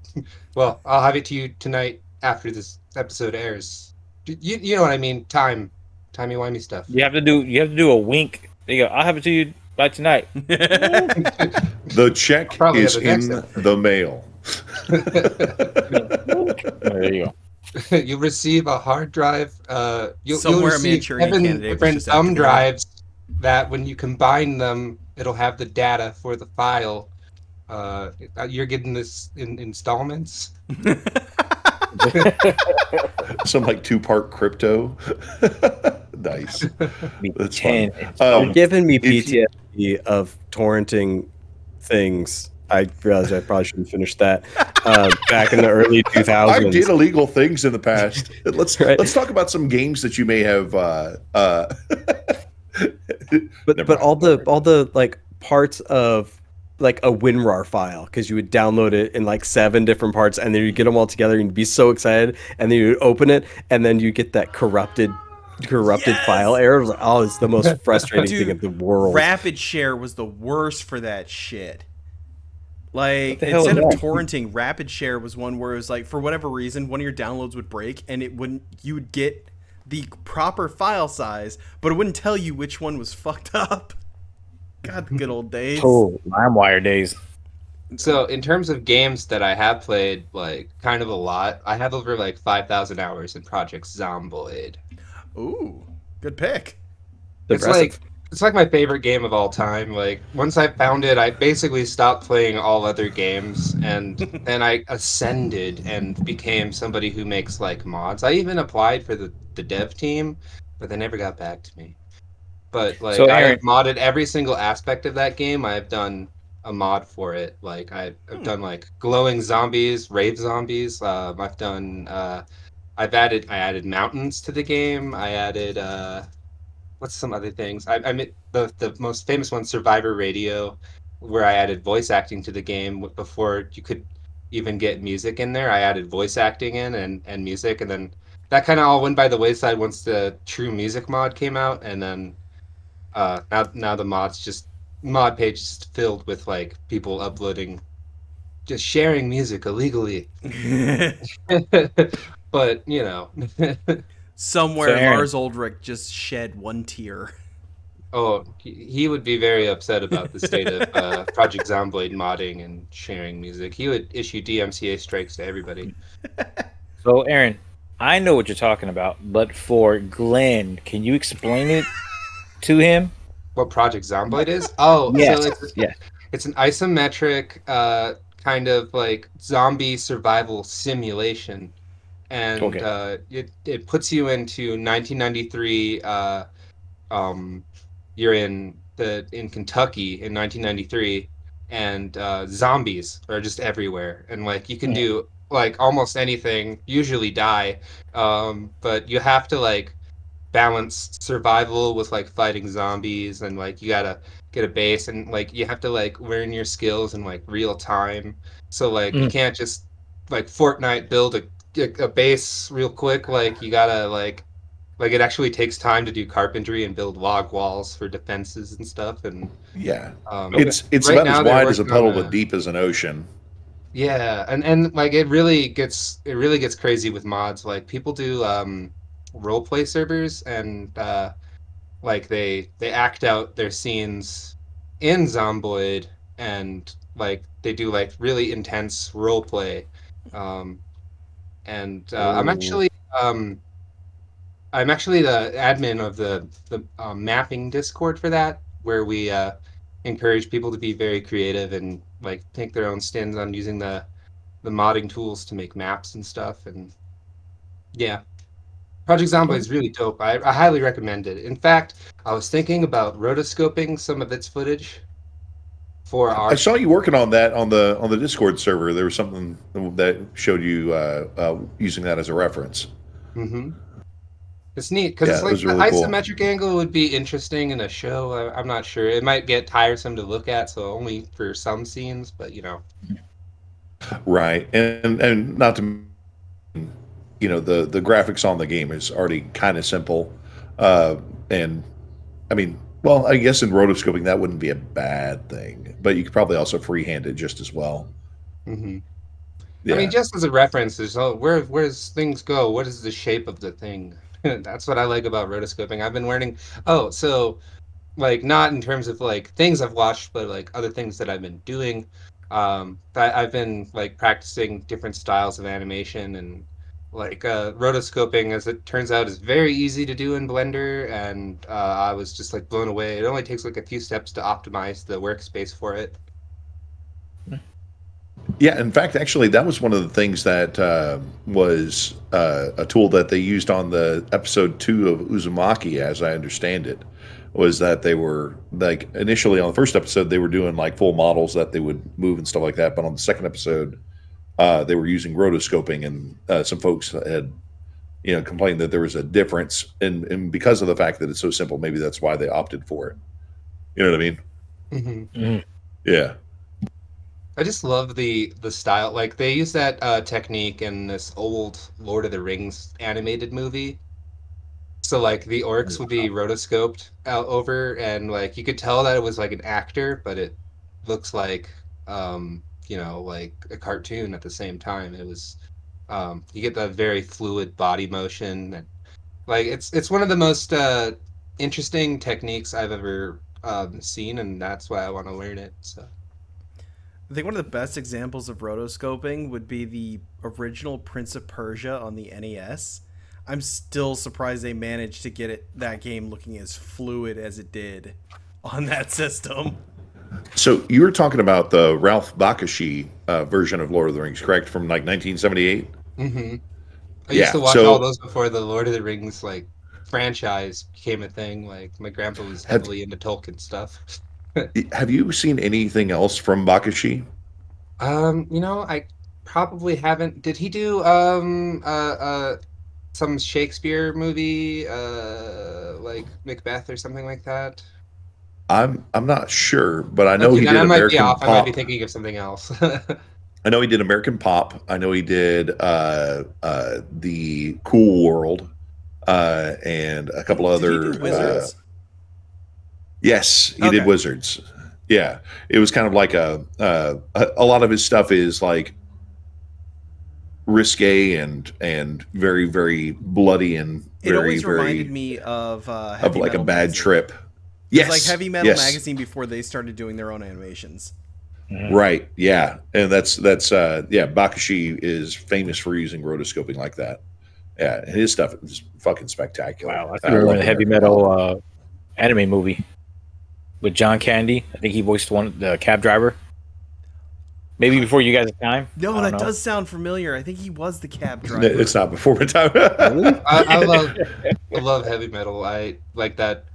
Well, I'll have it to you tonight after this episode airs. You know what I mean? Timey-wimey stuff. You have to do a wink. There you go. I'll have it to you by tonight. The check is in the mail. There you go. You'll receive a hard drive. You'll receive seven different thumb drives that when you combine them, it'll have the data for the file. You're getting this in installments. Some like 2-part crypto. Nice. That's fun. Giving me PTSD of torrenting things. I realized I probably shouldn't finish that. Back in the early 2000s, I did illegal things in the past. Let's talk about some games that you may have. But all the like parts of like a WinRAR file, because you would download it in like 7 different parts, and then you get them all together and you'd be so excited, and then you would open it, and then you get that corrupted file error. It was like, oh, it's the most frustrating thing in the world. Rapid Share was the worst for that shit. Like, instead of torrenting, Rapid Share was one where it was like, for whatever reason, one of your downloads would break, and you would get the proper file size, but it wouldn't tell you which one was fucked up. God, the good old days. Oh, LimeWire days. So, in terms of games that I have played, like, kind of a lot, I have over, like, 5,000 hours in Project Zomboid. Ooh, good pick. It's like my favorite game of all time. Like, once I found it, I basically stopped playing all other games, and then I ascended and became somebody who makes, like, mods. I even applied for the dev team, but they never got back to me. But like, so I have modded every single aspect of that game. I've done a mod for it. Like I've done like glowing zombies, rave zombies. I've done. I added mountains to the game. I added what's some other things? I made the most famous one, Survivor Radio, where I added voice acting to the game before you could even get music in there. I added voice acting in and music, and then that kind of all went by the wayside once the True Music mod came out, and then. Now the mod page is just filled with like people uploading, just sharing music illegally. But you know, somewhere Lars Ulrich just shed one tear. Oh, he would be very upset about the state of Project Zomboid modding and sharing music. He would issue DMCA strikes to everybody. So Aaron, I know what you're talking about, but for Glenn, can you explain it to him? What Project Zomboid is? Oh, yes. So it's an isometric kind of like zombie survival simulation, and it puts you into 1993. You're in Kentucky in 1993, and zombies are just everywhere, and like you can do like almost anything, usually die, but you have to like balance survival with like fighting zombies, and like you gotta get a base, and like you have to like learn your skills in like real time. So like you can't just like Fortnite build a base real quick. Like you gotta like it actually takes time to do carpentry and build log walls for defenses and stuff. And it's right about as wide as a puddle but deep as an ocean. Yeah, and like it really gets crazy with mods. Like people do role play servers and like they act out their scenes in Zomboid and like they do like really intense role play. Um and Oh, um I'm actually the admin of the mapping Discord for that, where we encourage people to be very creative and like take their own spins on using the modding tools to make maps and stuff. And yeah, Project Zomboid is really dope. I highly recommend it. In fact, I was thinking about rotoscoping some of its footage for I our saw you working on that on the Discord server. There was something that showed you using that as a reference. hmm It's neat because Yeah, it's it like was the really cool. isometric angle would be interesting in a show. I'm not sure. It might get tiresome to look at, so only for some scenes, but you know. Right, and not to, the graphics on the game is already kind of simple, and I mean, well, I guess in rotoscoping that wouldn't be a bad thing, but you could probably also freehand it just as well. hmm I mean, Yeah. just as a reference, there's where's things go? What is the shape of the thing? That's what I like about rotoscoping. I've been learning. Oh, so like not in terms of like things I've watched, but like other things that I've been doing. I've been like practicing different styles of animation and like rotoscoping, as it turns out, is very easy to do in Blender, and I was just like blown away. It only takes like a few steps to optimize the workspace for it. Yeah, in fact, actually, that was one of the things that was a tool that they used on the episode 2 of Uzumaki, as I understand it, was that they were like initially on the first episode they were doing like full models that they would move and stuff like that, but on the second episode they were using rotoscoping, and some folks had complained that there was a difference, and because of the fact that it's so simple, maybe that's why they opted for it. You know what I mean? hmm Mhm. Yeah. I just love the style. Like they use that technique in this old Lord of the Rings animated movie. So like the orcs would be rotoscoped out over, and like you could tell that it was like an actor, but it looks like like a cartoon at the same time. It was you get that very fluid body motion, and like it's one of the most interesting techniques I've ever seen, and that's why I want to learn it. So I think one of the best examples of rotoscoping would be the original Prince of Persia on the NES. I'm still surprised they managed to get that game looking as fluid as it did on that system. So you were talking about the Ralph Bakshi version of Lord of the Rings, correct? From like 1978. hmm I used Yeah. to watch all So those before the Lord of the like franchise became a thing. Like my grandpa was have heavily into Tolkien stuff. have you seen anything else from Bakshi? I probably haven't. Did he do some Shakespeare movie like Macbeth or something like that? I'm not sure, but I know Okay, he then did I might be American off. I might be Pop. thinking of something else. I know he did American Pop. I know he did the Cool World, and a couple Did he do other. Wizards? Yes, he did Okay. Wizards. Yeah, it was kind of like a lot of his stuff is like risque and very very bloody and It very always reminded very me of of Heavy like a Metal bad magazine. trip. It was like Yes, Heavy Metal yes, magazine before they started doing their own animations. Mhm. right, yeah, and that's yeah. Bakashi is famous for using rotoscoping like that. Yeah, and his stuff is fucking spectacular. Wow, I I remember love the the heavy American Pop. metal anime movie with John Candy. I think he voiced the cab driver. Maybe before you guys' time. No, I don't that know. does sound familiar. I think he was the cab driver. It's not before my time. Really? I love heavy metal. I like that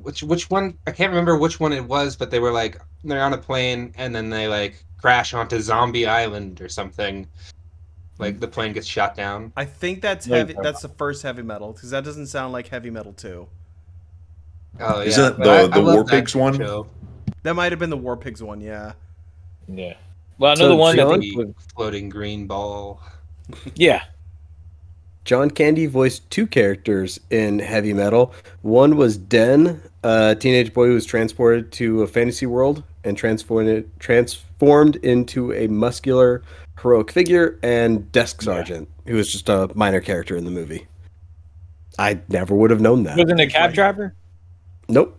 which one I can't remember which one it was, but they were like they're on a plane and then they like crash onto Zombie Island or something. Like the plane gets shot down. I think that's No, you're heavy. talking That's the first Heavy Metal because that doesn't sound like Heavy Metal 2. Oh Isn't yeah, it but I the love War that Pigs one? show. That might have been the War Pigs one. Yeah. Yeah. Well, So another one that John- think was Floating green ball. yeah. John Candy voiced 2 characters in Heavy Metal. One was Den, a teenage boy who was transported to a fantasy world and transformed into a muscular, heroic figure, and Desk Sergeant, who was just a minor character in the movie. I never would have known that. Wasn't a cab driver? Nope.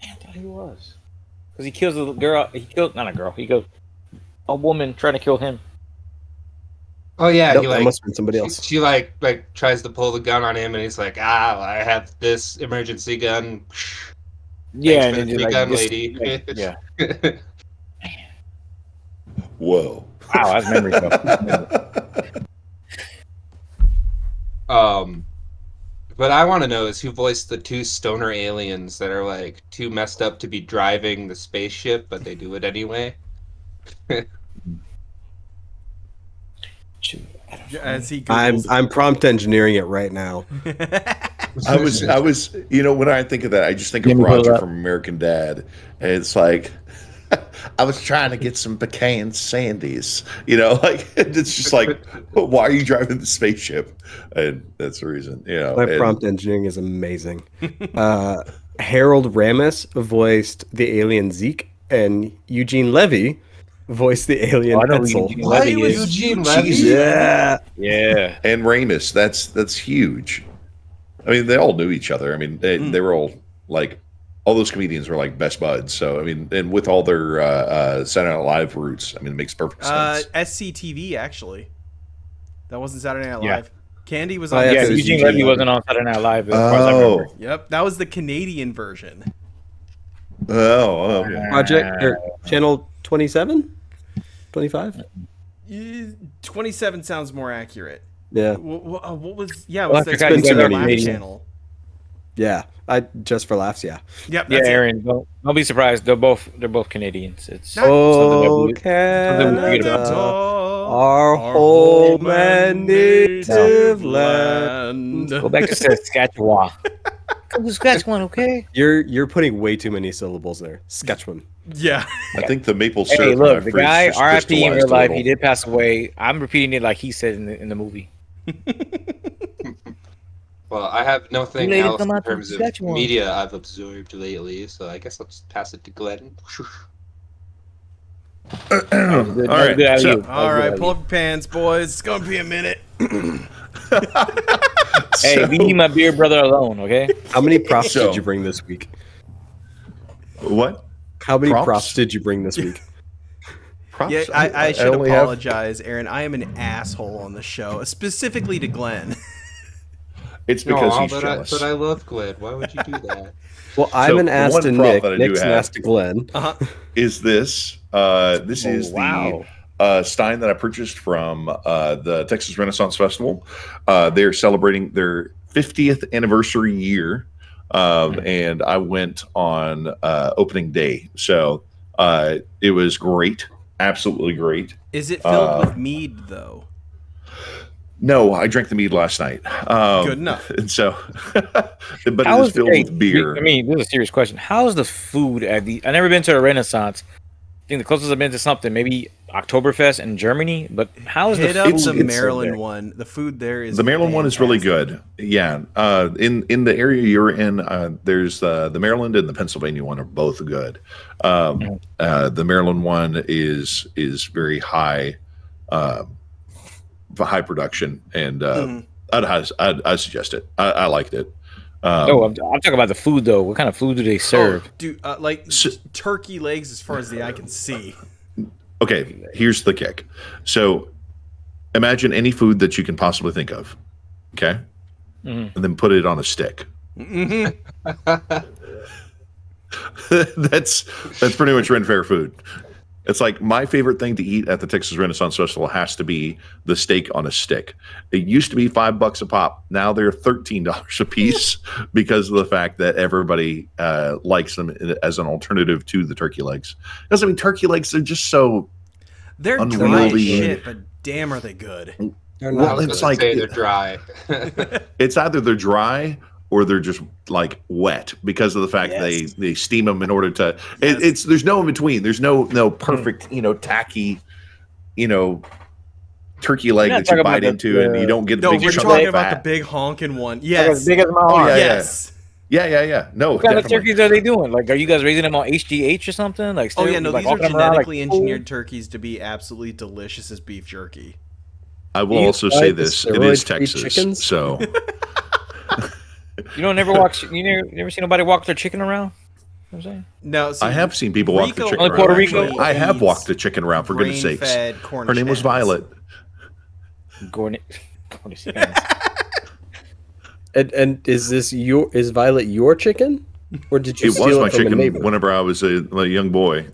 I thought he was. Because he kills a girl. He killed, not a girl. He goes, a woman trying to kill him. Oh yeah, Nope, he that must have been somebody else. She like tries to pull the gun on him, and he's like, I have this emergency gun. Yeah, Thanks and for the then gun, this, lady. yeah. Whoa. Wow, that's memory stuff. But I want to know is who voiced the 2 stoner aliens that are like too messed up to be driving the spaceship, but they do it anyway. As he Googles I'm prompt engineering it right now. I was, when I think of that, I just think of Roger from American Dad. And it's like, I was trying to get some pecan sandies, it's just like, why are you driving the spaceship? And that's the reason, My prompt engineering is amazing. Harold Ramis voiced the alien Zeke, and Eugene Levy voiced the alien Pencil. Eugene Levy? Yeah. Yeah. And Ramis, that's huge. I mean, they all knew each other. I mean, they were all like, all those comedians were like best buds. So, I mean, and with all their Saturday Night Live roots, I mean, it makes perfect sense. SCTV, actually. That wasn't Saturday Night Yeah. Live. Candy was on. Yeah, SCTV. Eugene Levy wasn't on Saturday Night Live. As far as I remember. Yep, that was the Canadian version. Oh, okay. Project or Channel 27? 25? 27 sounds more accurate. Yeah. What was? Yeah, it Well, was I forgot you the guys are Laugh Canadian. channel. Yeah. Just for laughs, yeah. Yep. Yeah, That's it. Aaron, don't be surprised. They're both Canadians. It's Oh, something that we Canada, forget our home and native land. Go back to Saskatchewan. Go to Saskatchewan, okay? You're putting way too many syllables there. Saskatchewan. Yeah. I think the maple syrup. Hey, in my look, the fridge guy, just RIP in real crystallized a life, little. he did pass away. I'm repeating it like he said in the movie. Well, I have nothing Related else come in out from terms of Saskatchewan. media I've absorbed lately, so I guess I'll just pass it to Glenn. All right. So, All right, pull up your pants, boys. It's gonna be a minute. Hey, leave my beer brother alone, okay? How many props So- did you bring this week? what? How many Props? props did you bring this week? Props? Yeah, I should only have- apologize, Aaron. I am an asshole on the show, specifically to Glenn. It's because Aw, he's but jealous. I love Glenn. Why would you do that? Well, I'm So, an the ass one to prop Nick. that I do Nick's an have- ass to Glenn. Is this? This is wow. the Stein that I purchased from the Texas Renaissance Festival. They're celebrating their 50th anniversary year, and I went on opening day. So it was great, absolutely great. Is it filled with mead though? No, I drank the mead last night. Good enough. And so, but it How is is filled with beer. I mean, this is a serious question. How's the food at the? I've never been to a Renaissance. I think the closest I've been to something maybe Oktoberfest in Germany. But how is the Hit up food? the it's- Maryland there? one. The food there is The Maryland one is really fantastic. good. Yeah. In the area you're in, there's the Maryland and the Pennsylvania one are both good. The Maryland one is very high, high production, and I'd suggest it. I liked it. No, I'm talking about the food though. What kind of food do they serve? Oh, dude, turkey legs as far as the eye can see. Okay, here's the kick. So imagine any food that you can possibly think of. Okay. And then put it on a stick. That's pretty much Ren Fair food. It's like my favorite thing to eat at the Texas Renaissance Festival has to be the steak on a stick. It used to be $5 a pop. Now they're $13 a piece because of the fact that everybody likes them as an alternative to the turkey legs. Because I mean, turkey legs are just so They're dry as unwieldy. shit, but damn, are they good? Well, it's like they're dry. it's either they're dry or they're just like wet because of the fact they steam them in order to. It's there's no in between. There's no perfect tacky turkey leg that you bite into, and you don't get the big we're chunk talking of about fat. the big honking one. Yes. As big as my arm. Yes. Yeah. No, What kind of definitely. turkeys are they doing? Like, are you guys raising them on HGH or something? Like, Oh yeah, no, like, these are walking around, genetically like, engineered turkeys to be absolutely delicious as beef jerky. I will also say this: it is Texas, so You don't never walk. You never see nobody walk their chicken around. You know what I'm saying? No, see, I have seen people walk the chicken Only around. Puerto Rico actually. I have walked the chicken around, for goodness sakes. Her name was Violet. Gordon. And is Violet your chicken, or did you? It was my from a chicken neighbor? whenever I was a young boy.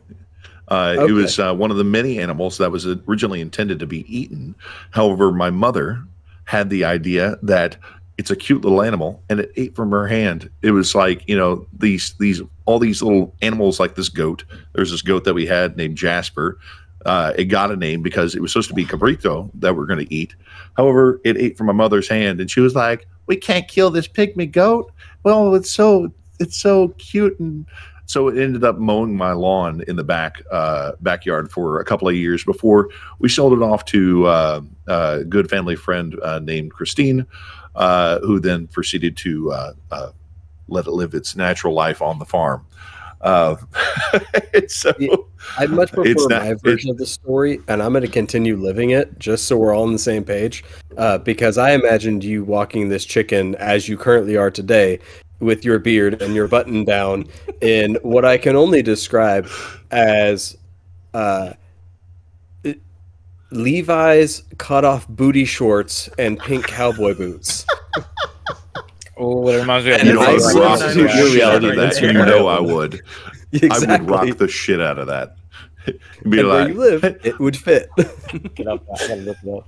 Okay. It was one of the many animals that was originally intended to be eaten. However, my mother had the idea that it's a cute little animal, and it ate from her hand. It was like, all these little animals, like this goat. There's this goat that we had named Jasper. It got a name because it was supposed to be cabrito that we're going to eat. However, it ate from my mother's hand, and she was like, "We can't kill this pygmy goat. Well, it's so cute." And so it ended up mowing my lawn in the backyard for a couple of years before we sold it off to a good family friend named Christine, who then proceeded to let it live its natural life on the farm. I'd much prefer my version of the story, and I'm going to continue living it just so we're all on the same page, because I imagined you walking this chicken as you currently are today, with your beard and your button down, in what I can only describe as Levi's cut-off booty shorts and pink cowboy boots. Oh, it reminds me of I would rock the shit out of that. Right You know I would. Exactly. I would rock the shit out of that. Be and like, where you live, it would fit. Get up, I gotta look it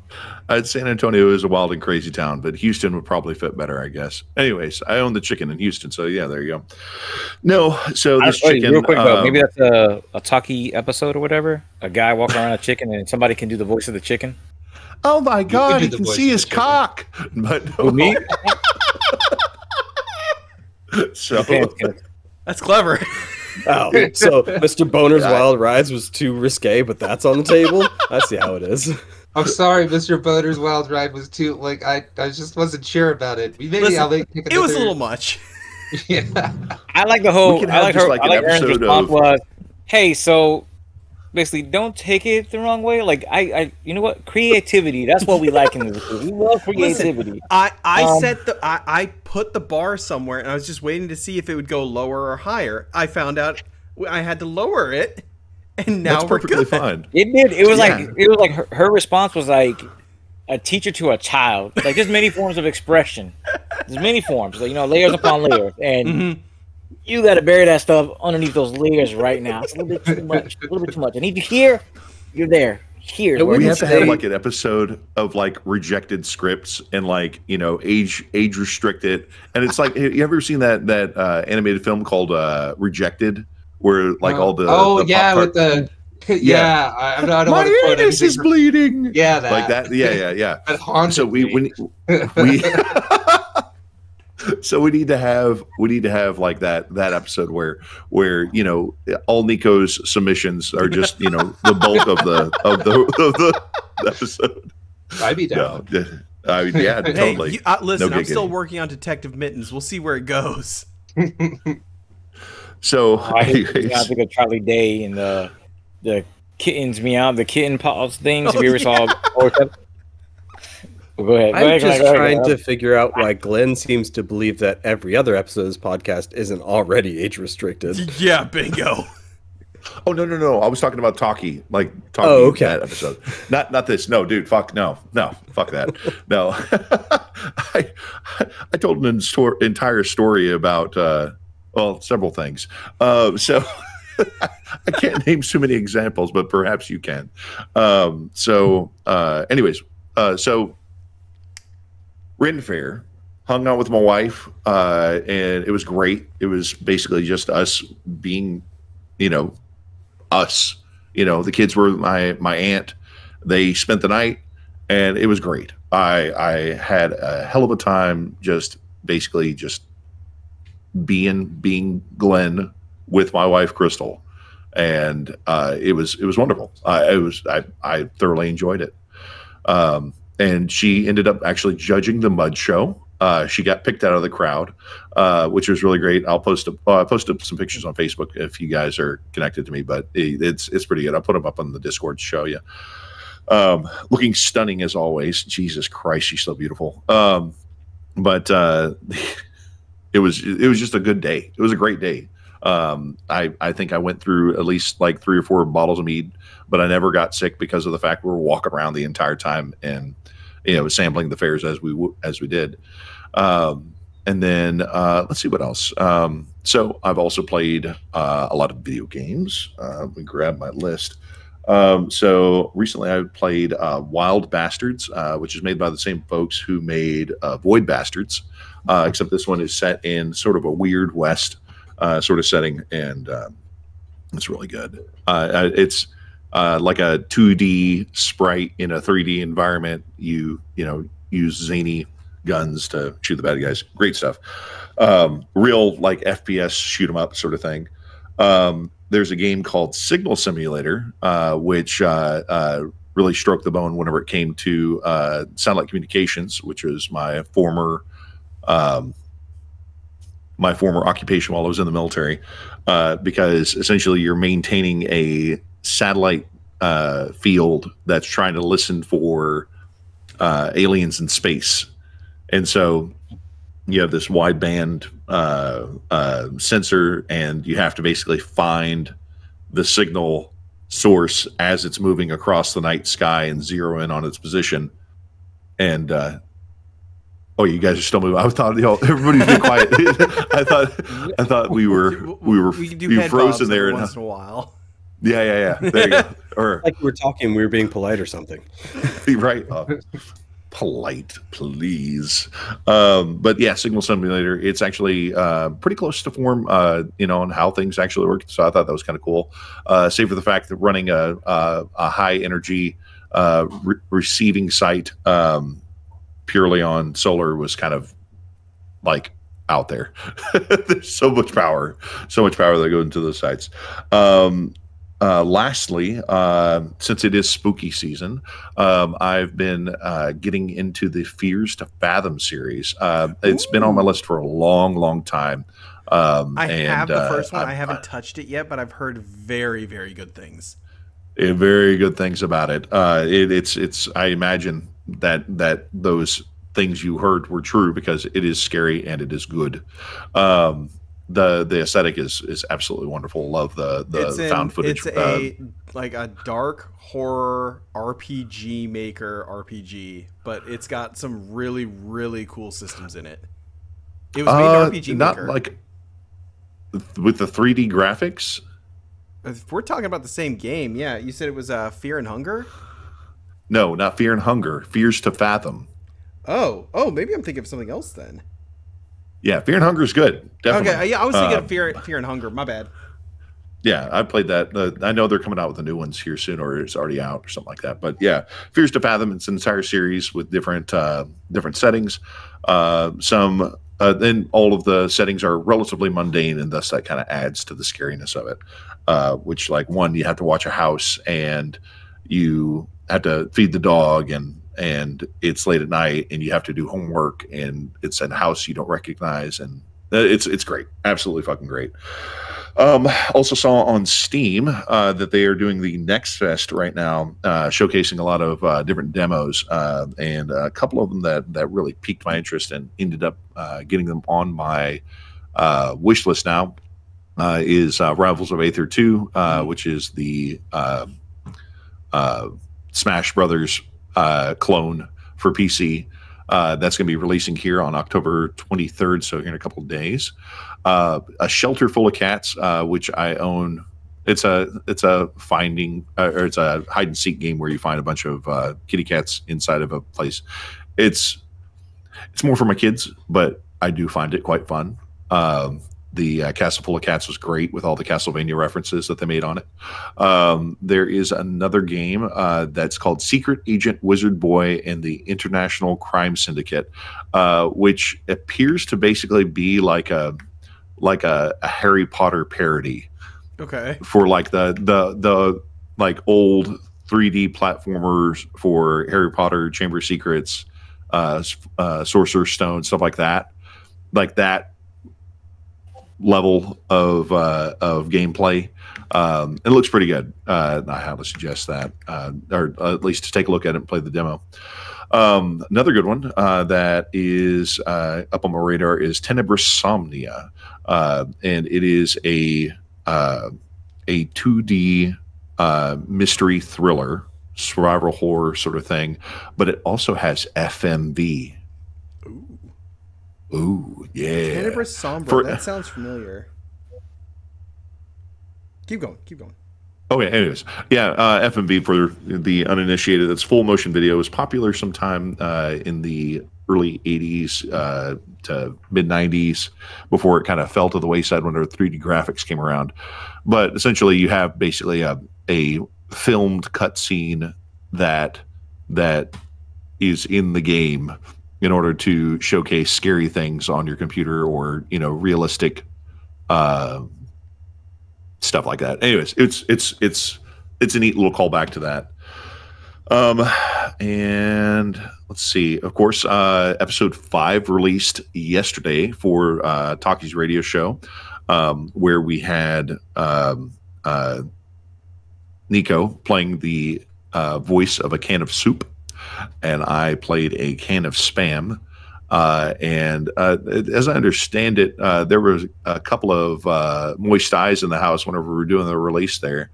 up. San Antonio is a wild and crazy town, but Houston would probably fit better, I guess. Anyways, I own the chicken in Houston, so yeah, there you go. No, so this chicken. Real quick though, maybe that's a Taki episode or whatever. A guy walking around a chicken, and somebody can do the voice of the chicken. Oh my God, you can see his cock. But Who, me? So That's clever. Oh, so Mr. Boner's Wild Rides was too risque, but that's on the table? I see how it is. I'm sorry, Mr. Boner's Wild Ride was too, I just wasn't sure about it. Maybe Listen, it was a little much. Yeah. I like the whole. We can I have like just her. like I an like Aaron's episode response of- was, "Hey, so basically, don't take it the wrong way. Like, you know what? Creativity. That's what we like in this. We love creativity." Listen, I put the bar somewhere, and I was just waiting to see if it would go lower or higher. I found out I had to lower it, and now that's we're perfectly good. fine. It did. It was Yeah. like her response was like a teacher to a child. Like, there's many forms of expression. There's many forms. Like, layers upon layers, and you got to bury that stuff underneath those layers right now. It's a little bit too much. A little bit too much. I need you here. You're there. Here. We have to have like an episode of like rejected scripts and like age restricted, and it's like, have you ever seen that animated film called Rejected, where like all the with the I don't want to quote anus is bleeding. Yeah, that. Like that. Yeah. That haunted So we so we need to have like that episode where all Nico's submissions are just the bulk of the episode. I'd be down. No, I mean, yeah, totally. Hey, listen, No I'm still giggity. working on Detective Mittens. We'll see where it goes. So I think of Charlie Day and the kittens meow, the kitten paws things. Have you ever saw? Well, go ahead. I'm just trying to figure out why Glenn seems to believe that every other episode of this podcast isn't already age restricted. Yeah, bingo. Oh no! I was talking about Talkie, that episode. Not this. No, dude. Fuck no. Fuck that. No. I told an entire story about several things. So I can't name so many examples, but perhaps you can. Anyways, Ren Fair, hung out with my wife, and it was great. It was basically just us being, us. The kids were my aunt. They spent the night, and it was great. I had a hell of a time just basically just being Glenn with my wife Crystal, and it was wonderful. I thoroughly enjoyed it. And she ended up actually judging the mud show. She got picked out of the crowd, which was really great. I posted some pictures on Facebook if you guys are connected to me, but it's pretty good. I'll put them up on the Discord to show you. Looking stunning as always. Jesus Christ, she's so beautiful. But it was just a good day. It was a great day. I think I went through at least like 3 or 4 bottles of mead, but I never got sick because of the fact we were walking around the entire time and sampling the fairs as we did. And then let's see what else. So I've also played a lot of video games. Let me grab my list. So recently I played Wild Bastards, which is made by the same folks who made Void Bastards, except this one is set in sort of a weird West sort of setting, and it's really good. It's like a 2D sprite in a 3D environment. You use zany guns to shoot the bad guys. Great stuff. Real like FPS shoot 'em up sort of thing. There's a game called Signal Simulator, which really stroked the bone whenever it came to satellite communications, which was my former occupation while I was in the military, because essentially you're maintaining a satellite field that's trying to listen for aliens in space. And so you have this wideband sensor, and you have to basically find the signal source as it's moving across the night sky and zero in on its position. And oh, you guys are still moving. I thought everybody's been quiet. I thought we were frozen there once in a while. Yeah. There you go. Or like we were talking, we were being polite or something. Right. Polite, please. But yeah, Signal Simulator, it's actually pretty close to form, on how things actually work. So I thought that was kind of cool. Save for the fact that running a high energy receiving site purely on solar was kind of like out there. There's so much power that goes into those sites. Lastly, since it is spooky season, I've been getting into the Fears to Fathom series. It's been on my list for a long, long time. I have the first one. I haven't touched it yet, but I've heard very, very good things. Very good things about it. It's. I imagine that those things you heard were true because it is scary and it is good. The aesthetic is absolutely wonderful. Love the found footage. It's like a dark horror RPG maker RPG, but it's got some really, really cool systems in it. It was made in RPG not maker. Like with the 3D graphics. If we're talking about the same game, yeah. You said it was Fear and Hunger? No, not Fear and Hunger. Fears to Fathom. Oh, maybe I'm thinking of something else then. Yeah, Fear and Hunger is good. Definitely. Okay, yeah, I was thinking of Fear and Hunger. My bad. Yeah, I played that. I know they're coming out with the new ones here soon, or it's already out, or something like that. But yeah, Fears to Fathom. It's an entire series with different settings. Then all of the settings are relatively mundane, and thus that kind of adds to the scariness of it. Which, like, one, you have to watch a house, and you have to feed the dog, and it's late at night, and you have to do homework, and it's in a house you don't recognize, and it's great, absolutely fucking great. Also saw on Steam that they are doing the Next Fest right now, showcasing a lot of different demos, and a couple of them that really piqued my interest and ended up getting them on my wish list now is Rivals of Aether 2, which is the Smash Brothers clone for PC. That's going to be releasing here on October 23rd, so in a couple of days. A Shelter Full of Cats, which I own. It's a finding, or it's a hide and seek game where you find a bunch of kitty cats inside of a place. It's more for my kids, but I do find it quite fun. The Castle Full of Cats was great with all the Castlevania references that they made on it. There is another game that's called Secret Agent Wizard Boy and the International Crime Syndicate, which appears to basically be like a Harry Potter parody. Okay. For like the like old 3D platformers for Harry Potter, Chamber of Secrets, Sorcerer's Stone, stuff like that. Like that level of gameplay. It looks pretty good. I highly suggest that, or at least to take a look at it and play the demo. Another good one that is up on my radar is Tenebrous Somnia, and it is a 2D mystery thriller, survival horror sort of thing, but it also has FMV. Ooh, yeah. Tenebrous Sombra. That sounds familiar. Keep going. Okay, anyways. Yeah, FMV, for the uninitiated, that's full motion video. It was popular sometime in the early 80s to mid 90s before it kind of fell to the wayside when their 3D graphics came around. But essentially, you have basically a filmed cutscene that is in the game in order to showcase scary things on your computer or, realistic stuff like that. Anyways, it's a neat little callback to that. And let's see. Of course, episode 5 released yesterday for Taki's radio show, where we had Nico playing the voice of a can of soup, and I played a can of Spam. And as I understand it, there was a couple of moist eyes in the house whenever we were doing the release there.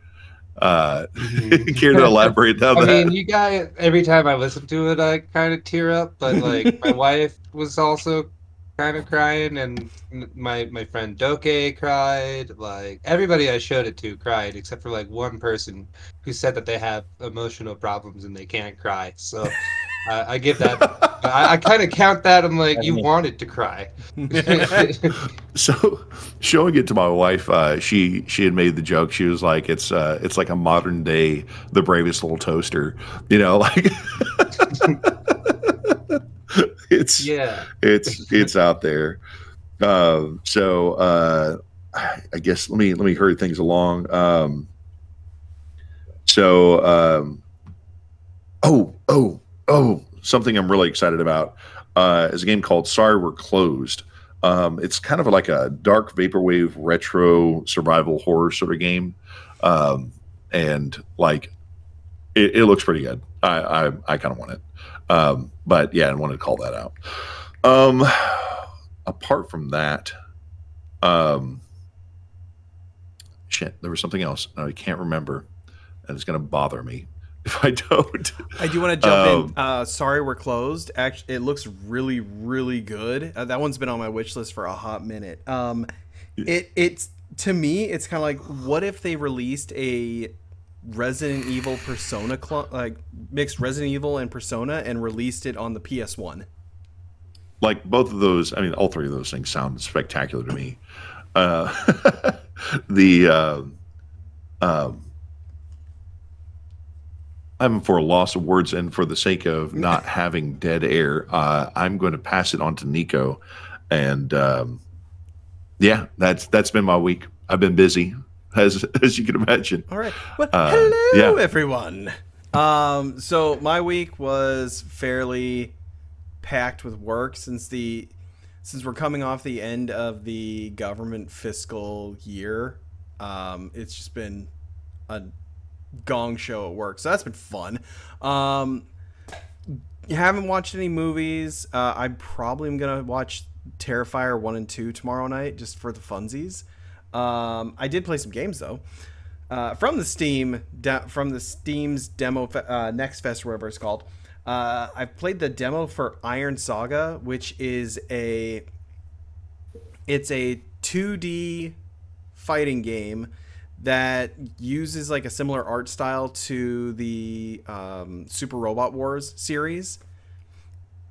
Care to elaborate on that? I mean, you guys, every time I listen to it, I kind of tear up, but like my wife was also kind of crying, and my friend Doke cried. Like everybody I showed it to cried, except for like one person who said that they have emotional problems and they can't cry. So I give that. I kind of count that. I'm like, you wanted to cry. So showing it to my wife, she had made the joke. She was like, it's like a modern day The Bravest Little Toaster, like it's out there. So I guess let me hurry things along. Something I'm really excited about is a game called Sorry We're Closed. It's kind of like a dark vaporwave retro survival horror sort of game, and like it looks pretty good. I kind of want it, but yeah, I wanted to call that out. Apart from that, shit, there was something else I can't remember, and it's going to bother me if I don't. I do want to jump in. Sorry, We're Closed. Actually, it looks really, really good. That one's been on my wish list for a hot minute. It's to me, it's kind of like, what if they released a Resident Evil Persona like mixed Resident Evil and Persona and released it on the PS1? Like both of those, I mean, all three of those things sound spectacular to me. I'm for a loss of words, and for the sake of not having dead air, I'm going to pass it on to Nico. And yeah, that's been my week. I've been busy, as you can imagine. All right. Well, hello, everyone. So my week was fairly packed with work since we're coming off the end of the government fiscal year. It's just been a gong show at work, so that's been fun. You haven't watched any movies. I probably am gonna watch Terrifier 1 and 2 tomorrow night just for the funsies. I did play some games though, from the Steam's demo Next Fest, whatever it's called. I've played the demo for Iron Saga, which is a 2D fighting game that uses like a similar art style to the Super Robot Wars series.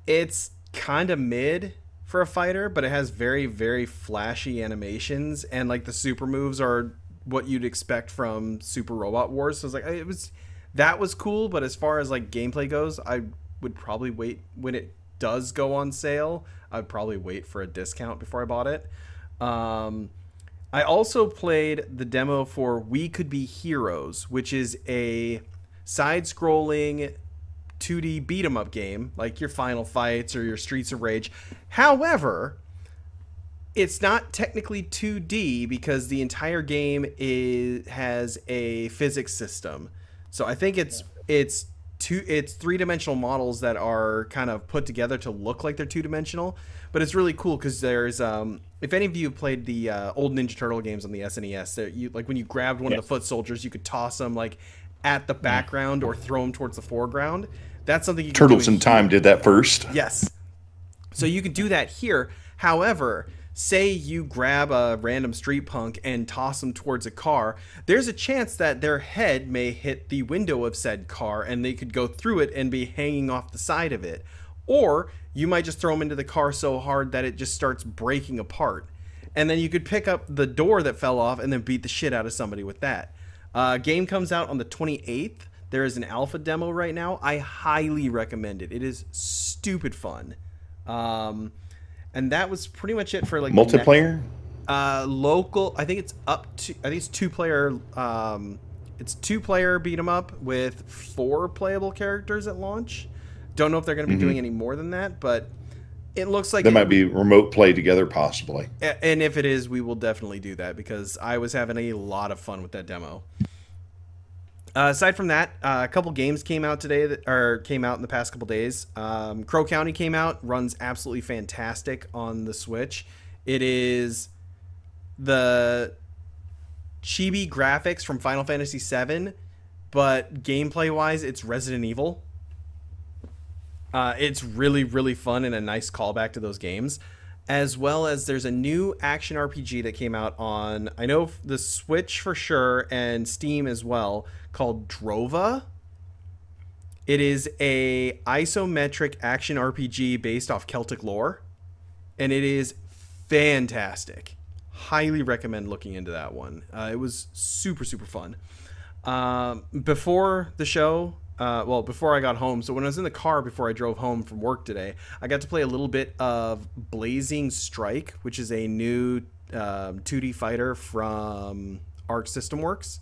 It's kind of mid for a fighter, but it has very, very flashy animations, and like the super moves are what you'd expect from Super Robot Wars. So it's like that was cool, but as far as like gameplay goes, I would probably wait when it does go on sale. I'd probably wait for a discount before I bought it. I also played the demo for We Could Be Heroes, which is a side-scrolling 2D beat-em-up game, like your Final Fights or your Streets of Rage. However, it's not technically 2D because the entire game has a physics system. So I think it's three-dimensional models that are kind of put together to look like they're two-dimensional. But it's really cool because there's if any of you have played the old Ninja Turtle games on the SNES, like when you grabbed one of the foot soldiers, you could toss them like at the background or throw them towards the foreground. That's something you can Turtles do in Time did that first. Yes. So you can do that here. However, say you grab a random street punk and toss them towards a car, there's a chance that their head may hit the window of said car and they could go through it and be hanging off the side of it. Or you might just throw them into the car so hard that it just starts breaking apart. And then you could pick up the door that fell off and then beat the shit out of somebody with that. Game comes out on the 28th. There is an alpha demo right now. I highly recommend it. It is stupid fun. And that was pretty much it for like multiplayer. Local. I think it's it's 2-player. It's 2-player beat 'em up with 4 playable characters at launch. Don't know if they're going to be doing any more than that, but it looks like there might be remote play together, possibly. And if it is, we will definitely do that because I was having a lot of fun with that demo. Aside from that, a couple games came out today came out in the past couple days. Crow County came out, runs absolutely fantastic on the Switch. It is the chibi graphics from Final Fantasy VII, but gameplay-wise, it's Resident Evil. It's really, really fun and a nice callback to those games. As well as there's a new action RPG that came out on, I know the Switch for sure, and Steam as well, called Drova. It is a isometric action RPG based off Celtic lore, and it is fantastic. Highly recommend looking into that one. It was super, super fun. Before the show... before I got home, so when I was in the car before I drove home from work today, I got to play a little bit of Blazing Strike, which is a new 2D fighter from Arc System Works.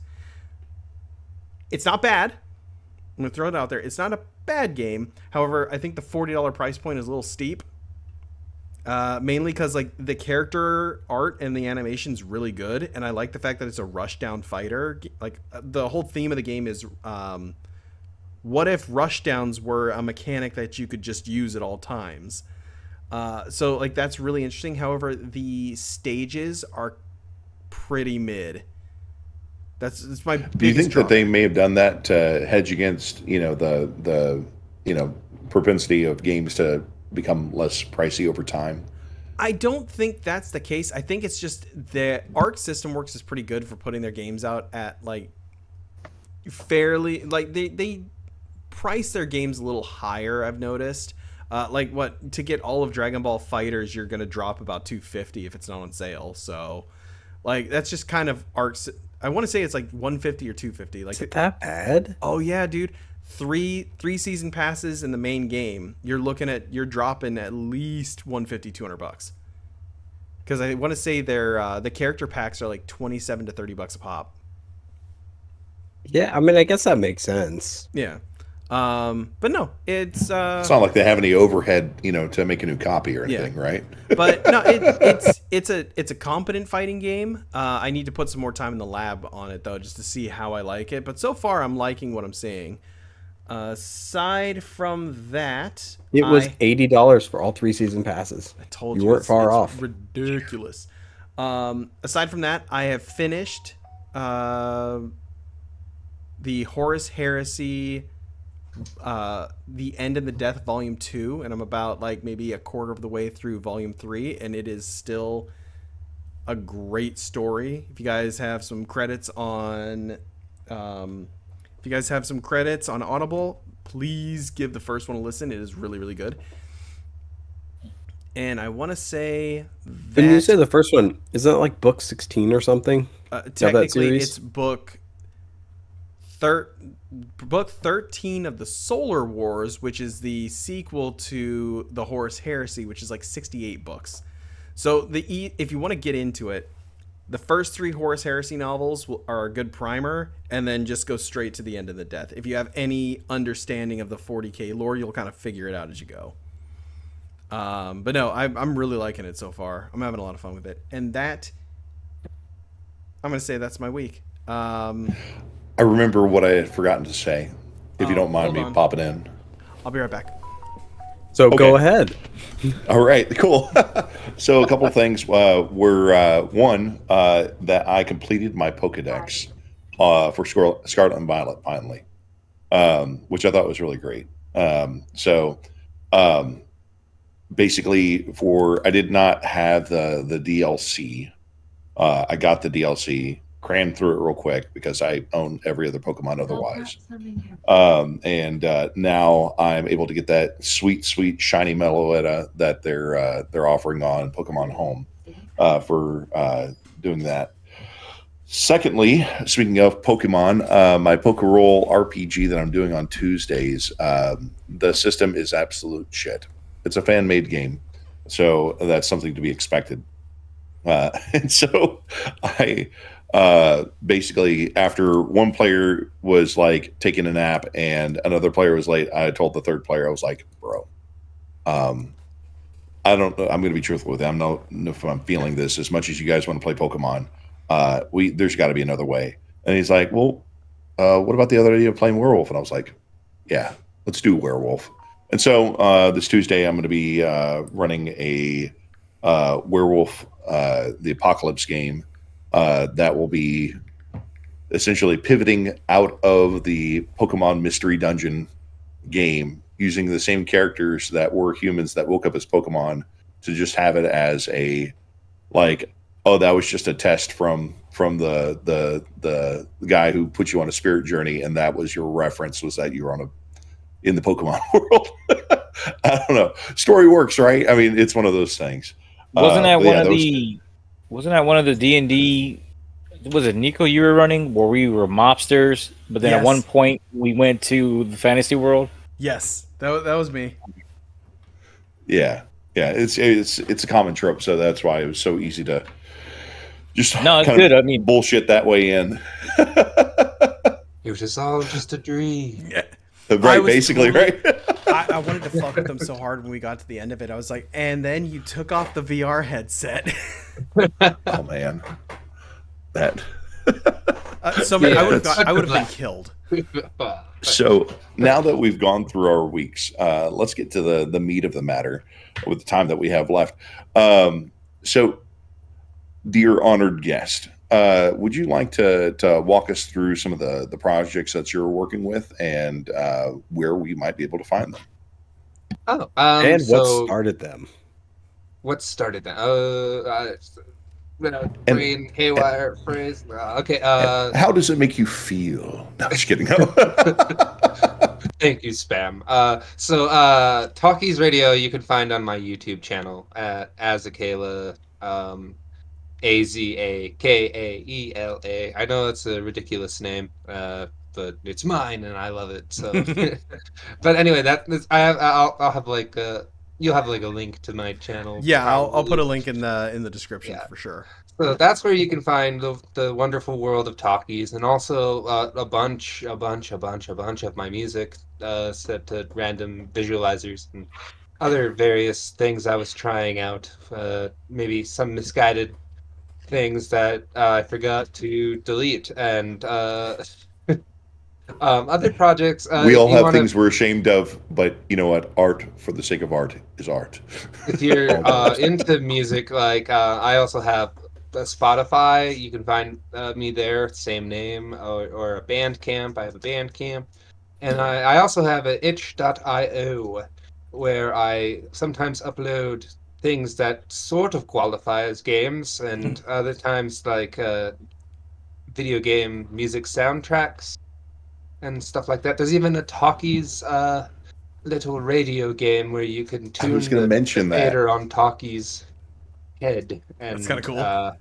It's not bad. I'm going to throw it out there. It's not a bad game. However, I think the $40 price point is a little steep. Mainly because like the character art and the animation's really good, and I like the fact that it's a rushdown fighter. Like the whole theme of the game is... what if rushdowns were a mechanic that you could just use at all times? So like that's really interesting. However, the stages are pretty mid. That's my biggest Do you think draw. that they may have done that to hedge against the propensity of games to become less pricey over time? I don't think that's the case. I think it's just the Arc System Works is pretty good for putting their games out at like fairly like they price their games a little higher, I've noticed. Like what to get all of Dragon Ball Fighters, you're gonna drop about $250 if it's not on sale. So like that's just kind of Arcs. I want to say it's like $150 or $250. Like, is it that bad? Oh yeah, dude. Three season passes in the main game. You're dropping at least $150, $200. Because I want to say the character packs are like $27 to $30 a pop. Yeah, I mean, I guess that makes sense. Yeah. But no, it's not like they have any overhead, to make a new copy or anything, right? But no, it's a competent fighting game. I need to put some more time in the lab on it though, just to see how I like it. But so far, I'm liking what I'm seeing. Aside from that, it was $80 for all 3 season passes. I told you you weren't far off. Ridiculous. Aside from that, I have finished the Horus Heresy. The End and the Death Volume 2, and I'm about like maybe a quarter of the way through Volume 3, and it is still a great story. If you guys have some credits on Audible, please give the first one a listen. It is really, really good. And I want to say that... When you say the first one, is that like book 16 or something? Technically, it's book 13 of the Solar Wars, which is the sequel to the Horus Heresy, which is like 68 books. So if you want to get into it, The first 3 Horus Heresy novels are a good primer, and then just go straight to the end of the death. If you have any understanding of the 40K lore, you'll kind of figure it out as you go. But no, I'm really liking it so far. I'm having a lot of fun with it. And that, I'm going to say that's my week. I remember what I had forgotten to say. If you don't mind me popping in. I'll be right back. So go ahead. All right, cool. So a couple of things were one that I completed my Pokedex for Scarlet and Violet finally, which I thought was really great. Basically, I did not have the DLC. I got the DLC, crammed through it real quick because I own every other Pokemon otherwise. Now I'm able to get that sweet shiny Meloetta that they're offering on Pokemon Home for doing that. Secondly, speaking of Pokemon, my Pokeroll RPG that I'm doing on Tuesdays, the system is absolute shit. It's a fan-made game, so that's something to be expected. And so I basically, after one player was like taking a nap and another player was late, I told the third player, I was like, bro, I don't know. I'm going to be truthful with you. I don't know if I'm feeling this as much as you guys want to play Pokemon. There's got to be another way. And he's like, well, what about the other idea of playing Werewolf? And I was like, yeah, let's do Werewolf. And so this Tuesday, I'm going to be running a Werewolf, the Apocalypse game. That will be essentially pivoting out of the Pokemon Mystery Dungeon game, using the same characters that were humans that woke up as Pokemon, to just have it as a, like, oh, that was just a test from the guy who put you on a spirit journey, and that was your reference, was that you were in the Pokemon world. I don't know. Story works, right? I mean, it's one of those things. Wasn't that one of the D&D? Was it Nico you were running where we were mobsters, but then at one point we went to the fantasy world? Yes, that was me. Yeah. It's a common trope, so that's why it was so easy to just it's good. I mean, bullshit that way in. It was just all just a dream. Yeah. Right, basically, right? I wanted to fuck with them so hard when we got to the end of it. I was like, and then you took off the VR headset. Oh man, that. I would have been killed. So now that we've gone through our weeks, let's get to the meat of the matter with the time that we have left. So, dear honored guest, would you like to walk us through some of the projects that you're working with and where we might be able to find them? And what started them? What started them? Brain haywire phrase. Okay. How does it make you feel? No, just kidding. Thank you, Spam. Talkies Radio you can find on my YouTube channel at Azakaela. Azakaela. I know it's a ridiculous name, but it's mine and I love it. So, but anyway, I'll have like you'll have like a link to my channel. Yeah, I'll put a link in the description for sure. So that's where you can find the wonderful world of talkies, and also a bunch of my music set to random visualizers and other various things I was trying out. Maybe some misguided things that I forgot to delete, and other projects. We all have things we're ashamed of, but you know what? Art for the sake of art is art. If you're into music, like I also have a Spotify. You can find me there, same name, or a Bandcamp. I have a Bandcamp, and I also have an itch.io, where I sometimes upload things that sort of qualify as games, and other times like video game music soundtracks and stuff like that. There's even a Talkies little radio game where you can tune the fader on Talkies' head, and that's kind of cool.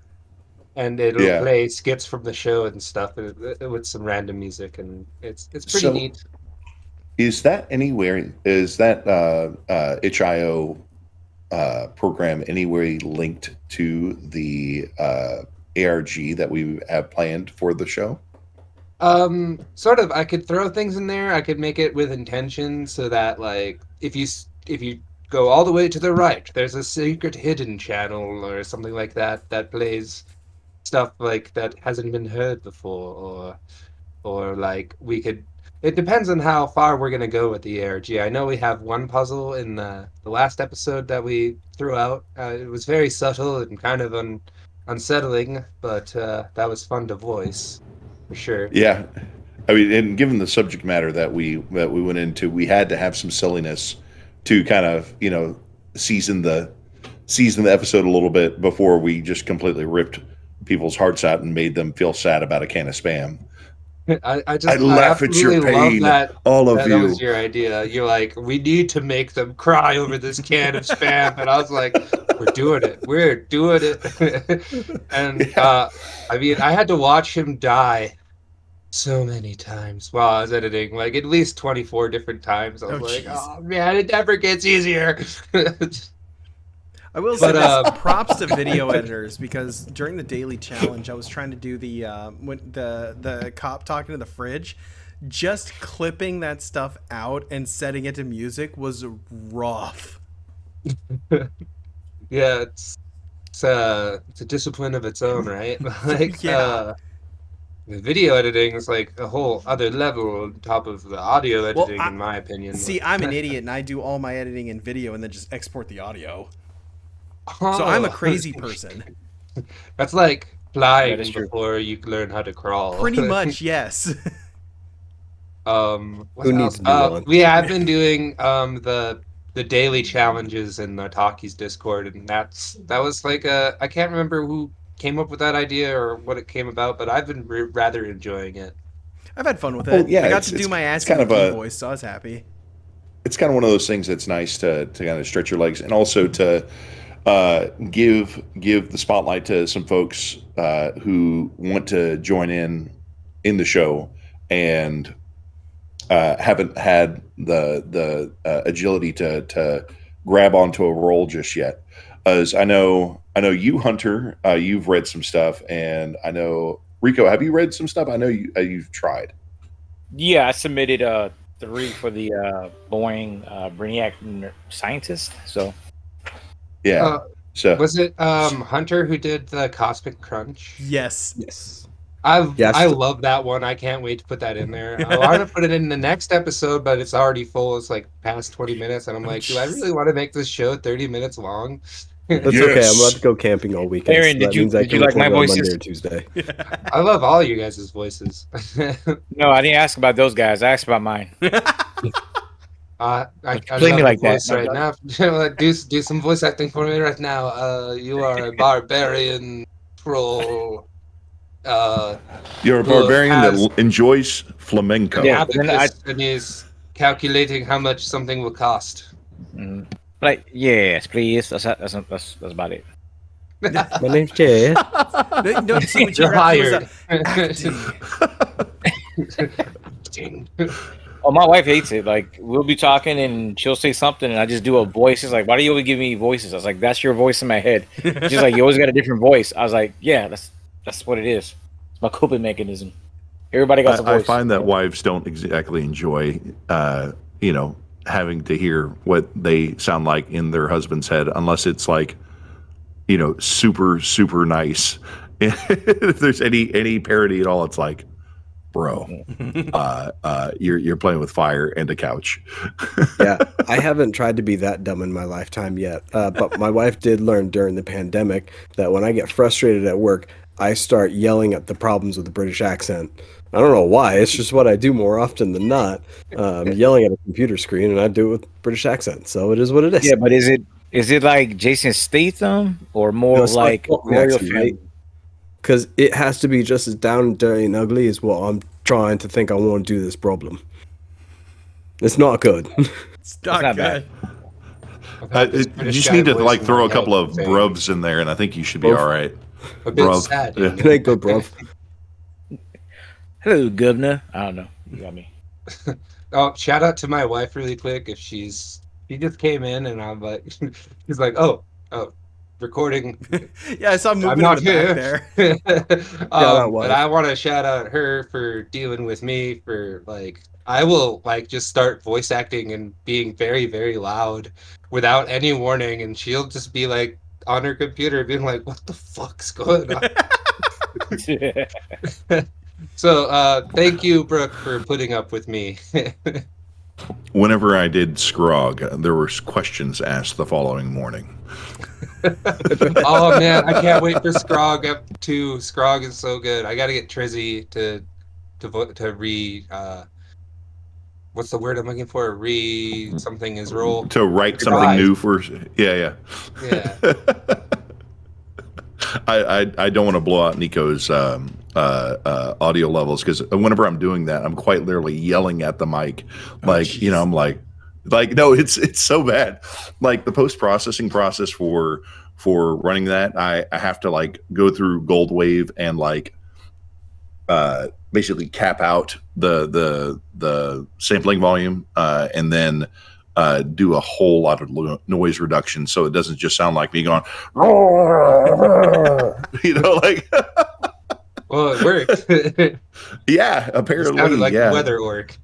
And it'll play skits from the show and stuff with some random music, and it's pretty neat. Is that anywhere? Is that itch.io program anywhere linked to the ARG that we have planned for the show? Sort of. I could throw things in there. I could make it with intention so that, like, if you go all the way to the right, there's a secret hidden channel or something like that that plays stuff like that hasn't been heard before, or like we could. It depends on how far we're gonna go with the ARG. I know we have one puzzle in the last episode that we threw out. It was very subtle and kind of unsettling, but that was fun to voice. For sure. Yeah, I mean, and given the subject matter that we went into, we had to have some silliness to kind of season the episode a little bit before we just completely ripped people's hearts out and made them feel sad about a can of Spam. I laugh at your pain, all of you. That was your idea. You're like, we need to make them cry over this can of Spam, and I was like, we're doing it. And I mean, I had to watch him die so many times while I was editing, like at least 24 different times. I was like, geez. Oh man, it never gets easier. I will say this, props to video editors, because during the daily challenge I was trying to do the cop talking to the fridge. Just clipping that stuff out and setting it to music was rough. Yeah, it's a discipline of its own, right? Like, yeah. The video editing is like a whole other level on top of the audio editing, in my opinion. See, I'm an idiot, and I do all my editing in video and then just export the audio. So I'm a crazy person. That's like flying before you learn how to crawl. Pretty much, yes. Who needs we have been doing the daily challenges in the Talkies Discord, and that was like I can't remember who came up with that idea or what it came about, but I've been rather enjoying it. I've had fun with it. Yeah, I got to do my ass kind of voice, so I was happy. It's kind of one of those things that's nice to kind of stretch your legs, and also to give the spotlight to some folks who want to join in the show and haven't had the agility to grab onto a role just yet. As I know you, Hunter, you've read some stuff, and I know Rico, have you read some stuff? I know you've tried. Yeah, I submitted 3 for the Boeing Brainiac scientist. So yeah. So was it Hunter who did the Cosmic Crunch? Yes. I love that one. I can't wait to put that in there. I want to put it in the next episode, but it's already full. It's like past 20 minutes, and I'm like, do I really want to make this show 30 minutes long? That's okay. I'm about to go camping all weekend. Aaron, so did you like my voices? Monday or Tuesday. I love all you guys' voices. No, I didn't ask about those guys. I asked about mine. I play me like that right now. do some voice acting for me right now. You are a barbarian troll. You're a barbarian that enjoys flamenco. Yeah, and he's calculating how much something will cost. Mm. Like, yes, please. That's about it. My name's Jay. No, see what you're hired. Oh, my wife hates it. Like, we'll be talking and she'll say something and I just do a voice. She's like, why do you always give me voices? I was like, that's your voice in my head. She's like, you always got a different voice. I was like, yeah, that's what it is. It's my coping mechanism. Everybody got a voice. I find that wives don't exactly enjoy, having to hear what they sound like in their husband's head, unless it's like, super, super nice. If there's any parody at all, it's like, bro, you're playing with fire and a couch. Yeah, I haven't tried to be that dumb in my lifetime yet. But my wife did learn during the pandemic that when I get frustrated at work, I start yelling at the problems with the British accent. I don't know why. It's just what I do more often than not. Yelling at a computer screen, and I do it with British accent. So it is what it is. Yeah, but is it like Jason Statham or more like Mario Film? Because it has to be just as down and dirty and ugly as what I'm trying to think I want to do this problem. It's not good. It's not good. You just need to throw a couple of bruvs in there, and I think you should be all right. A bit sad. Yeah. It ain't good, bruv. Hello, governor. I don't know. You got me. Oh, shout out to my wife really quick. If she just came in and I'm like, she's like, oh, recording. Yeah, I saw him moving I'm not in the here. back there. But I want to shout out her for dealing with me for like I will like just start voice acting and being very, very loud without any warning, and she'll just be like on her computer being like, "What the fuck's going on?" So thank you, Brooke, for putting up with me. Whenever I did Scrog, there were questions asked the following morning. Oh man, I can't wait for Scrog up 2. Scrog is so good. I got to get Trizzy to what's the word I'm looking for? Something his role. To write something new for yeah. I don't want to blow out Nico's audio levels, because whenever I'm doing that, I'm quite literally yelling at the mic, like I'm like no, it's so bad. Like the post processing process for running that, I have to like go through Gold Wave and like basically cap out the sampling volume and then do a whole lot of noise reduction, so it doesn't just sound like me going like well, it worked. Yeah, apparently. It sounded like a weather orc.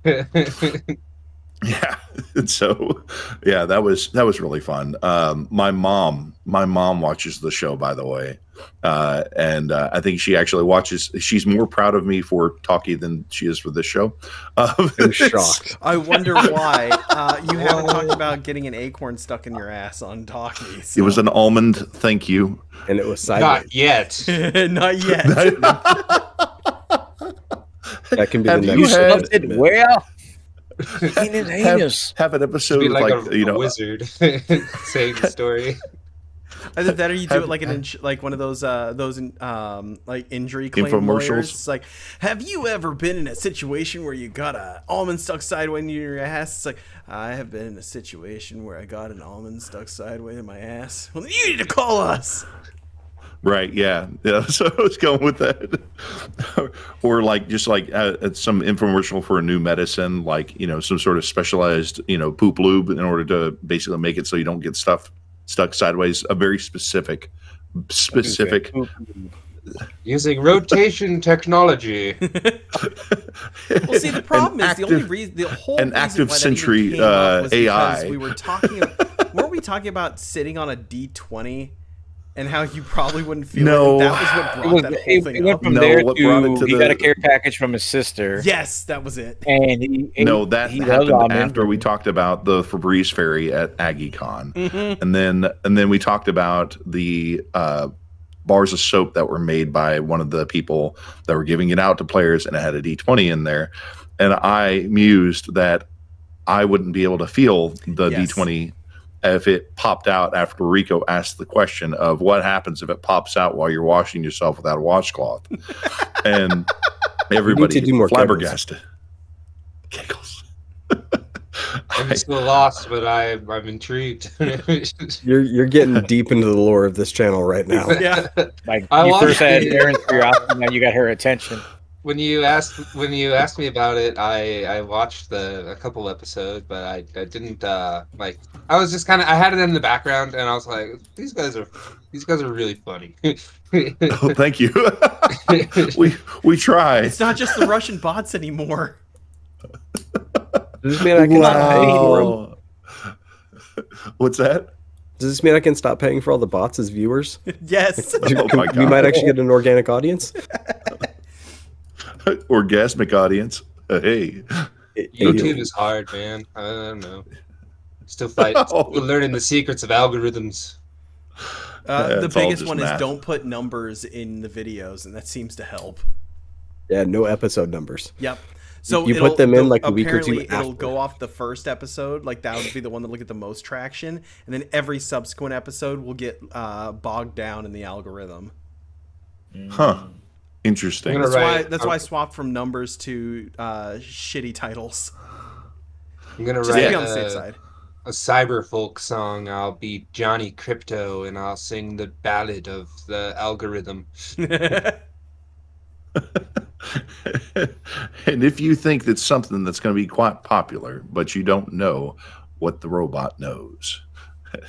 Yeah. And so yeah, that was really fun. My mom watches the show, by the way. And I think she actually watches. She's more proud of me for talkie than she is for this show. I'm shocked. I wonder why you haven't talked about getting an acorn stuck in your ass on talkie. So. It was an almond, thank you. And it was sideways. Not yet. Not yet. That can be Have the you next had- segment. Well, heinous. Have an episode Be like like a wizard saying the story. Either that, or you do it like like one of those like injury claim Infomercials. lawyers. It's like, have you ever been in a situation where you got an almond stuck sideways in your ass? It's like, I have been in a situation where I got an almond stuck sideways in my ass. Well, then you need to call us. Right, yeah. So I was going with that. Or like just like some infomercial for a new medicine, like some sort of specialized poop lube in order to basically make it so you don't get stuff stuck sideways. A very specific using rotation technology. Well, see, the problem is the only reason, the whole an reason active why that century even came up was AI. because we were talking. Weren't we talking about sitting on a D20 and how you probably wouldn't feel No. it? That was what brought that whole thing went up. from No, there what brought it to to he the- got a care package from his sister. Yes, that was it. And he That he loves happened almond. after we talked about the Febreze Ferry at AggieCon, Mm-hmm. and then we talked about the bars of soap that were made by one of the people that were giving it out to players, and it had a D20 in there, and I mused that I wouldn't be able to feel the Yes. D20 if it popped out after Rico asked the question of what happens if it pops out while you're washing yourself without a washcloth, and everybody do more flabbergasted. Giggles. I'm still lost, but I'm intrigued. You're getting deep into the lore of this channel right now. Yeah. Like I you watched first had it. Aaron's curiosity, now you got her attention. When you asked me about it, I watched a couple episodes, but I didn't like. I was just I had it in the background, and I was like, these guys are really funny. Oh, thank you. we try. It's not just the Russian bots anymore. Does this mean I can stop paying for them? Wow. What's that? Does this mean I can stop paying for all the bots as viewers? Yes. Oh my We might God. actually get an organic audience. Orgasmic audience. Hey. YouTube is hard, man. I don't know. Still learning the secrets of algorithms. The it's all biggest just one math. is don't put numbers in the videos, and that seems to help. Yeah, no episode numbers. Yep. So You put them in, like, a week or two apparently it'll after. go off the first episode, like that would be the one that will get the most traction, and then every subsequent episode will get bogged down in the algorithm. Huh. Interesting. I'm gonna That's why I swapped from numbers to shitty titles. I'm gonna Just write to be on the safe side. a cyber folk song. I'll be Johnny Crypto, and I'll sing the ballad of the algorithm. And if you think that's something that's going to be quite popular, but you don't know what the robot knows,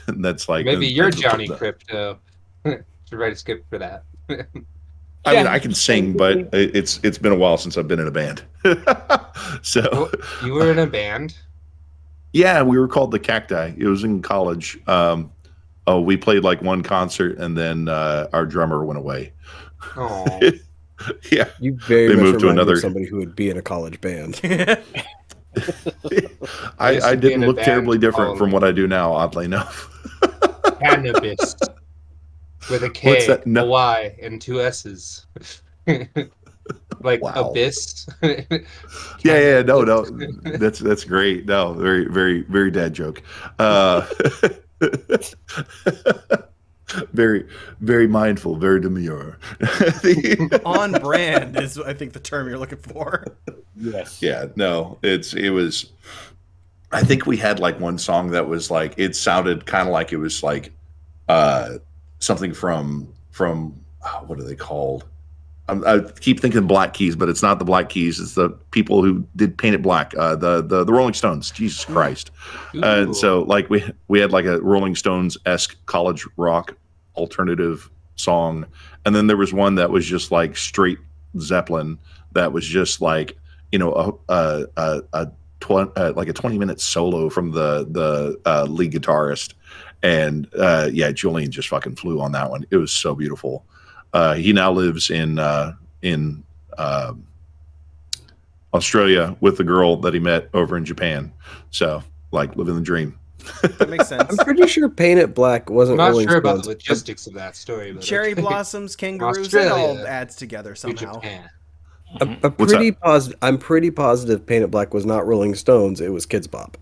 and that's like Maybe you're that's- Johnny Crypto. Should write a script for that. I mean, I can sing, but it's been a while since I've been in a band. So Well, you were in a band? yeah, we were called the Cacti. It was in college. We played like one concert, and then our drummer went away. Oh, Yeah, You very They much moved to remind me another- of somebody who would be in a college band. I to be in didn't a look band terribly different called- from what I do now, oddly enough. cannabis with a What's K, that? No. a Y, and two S's. Like Wow. abyss. Yeah, no, that's great. No, very, very, very dad joke. Very, very mindful, very demure. On brand is, I think, the term you're looking for. Yes. Yeah, no, it was. I think we had like one song that was like it sounded kind of like it was like something from what are they called? I keep thinking Black Keys, but it's not the Black Keys. It's the people who did Paint It Black. The Rolling Stones. Jesus Christ! And so like we had like a Rolling Stones-esque college rock alternative song, and then there was one that was just like straight Zeppelin. That was just like like a 20-minute solo from the lead guitarist, and Julian just fucking flew on that one. It was so beautiful. He now lives in Australia with the girl that he met over in Japan. So, like, living the dream. That makes sense. I'm pretty sure Paint It Black I'm wasn't not Rolling sure about Stones. the logistics of that story. But Cherry okay. blossoms, kangaroos, it all Australia. adds together To somehow. Japan. I'm pretty positive Paint It Black was not Rolling Stones. It was Kids Bop.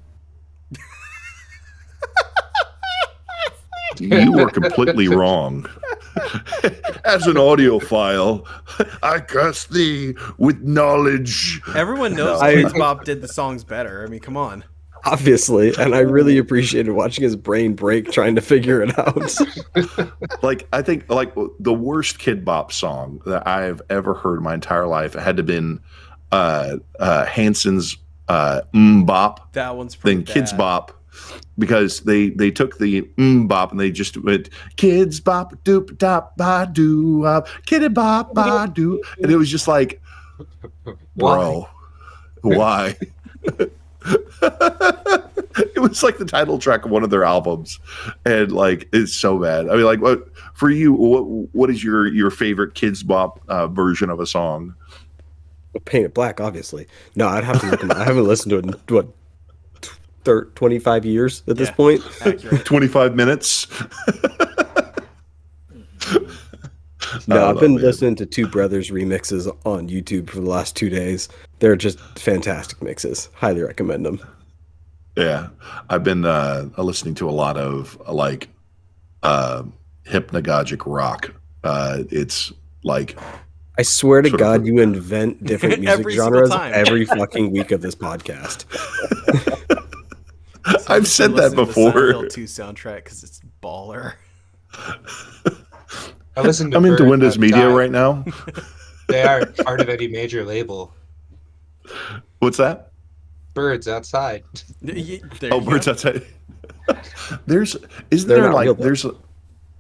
You were completely wrong. As an audiophile, I curse thee with knowledge. Everyone knows No, Kids Bop did the songs better. I mean, come on. Obviously, and I really appreciated watching his brain break trying to figure it out. Like, I think like the worst Kid Bop song that I've ever heard in my entire life had to been Hanson's Bop, That one's pretty then Kids bad. Bop, because they took the bop and they just went Kids Bop doop dop ba doo up Kitty Bop ba doo, and it was just like, bro, why? It was like the title track of one of their albums, and like it's so bad. I mean, like, what for you? What is your favorite Kids Bop version of a song? Paint It Black, obviously. No, I'd have to look. I haven't listened to it in what 25 years at this Yeah. point. Accurate. 25 minutes. No, I've been man. listening to Two Brothers remixes on YouTube for the last 2 days. They're just fantastic mixes. Highly recommend them. Yeah, I've been listening to a lot of like hypnagogic rock. It's like I swear to Sort of- God, you invent different music Every single genres time. every fucking week of this podcast. I've said that Listening to Silent before. Hill 2 soundtrack because it's baller. I listened to I'm into Bird Windows Media Outside. right now. They are part of any major label. What's that? Birds outside. There Oh, you Birds go. Outside. Isn't They're there not like real, though. there's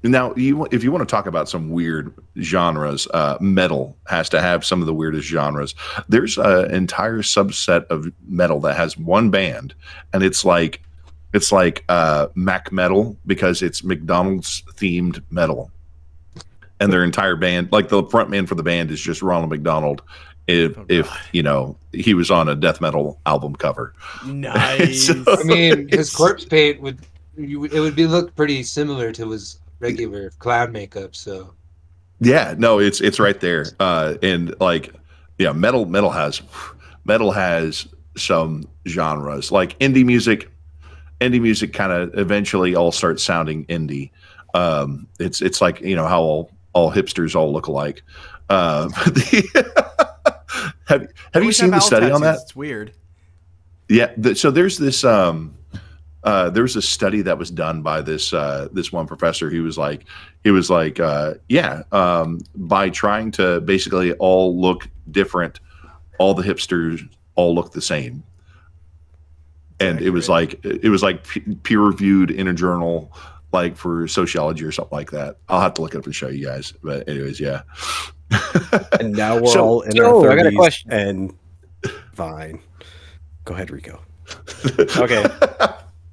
now if you want to talk about some weird genres, metal has to have some of the weirdest genres. There's an entire subset of metal that has one band, and it's like Mac metal because it's McDonald's themed metal, and their entire band, like the front man for the band, is just Ronald McDonald. If you know he was on a death metal album cover. Nice. So- I mean, his It's- corpse paint would look pretty similar to his regular clown makeup. So Yeah, no, it's right there. And like, yeah, metal has some genres. Like indie music kind of eventually all starts sounding indie. It's like, you know, how all hipsters all look alike. Have you seen the study on that? It's weird. Yeah. So there's this there was a study that was done by this one professor. He was like, by trying to basically all look different, all the hipsters all look the same. And it was like peer reviewed in a journal. like for sociology or something like that. I'll have to look it up and show you guys. But anyways, yeah. And now we're all in our 30s. I got a question. And fine. Go ahead, Rico. Okay.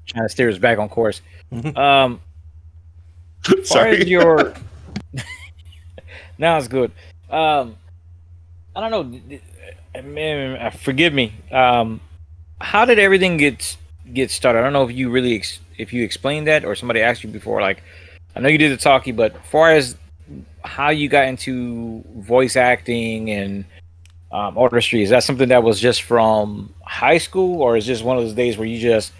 Trying to steer us back on course. Sorry. Your now it's good. I don't know. Man, forgive me. How did everything get started? I don't know if you really if you explained that or somebody asked you before. Like, I know you did the talkie, but as far as how you got into voice acting and artistry, is that something that was just from high school, or is just one of those days where you just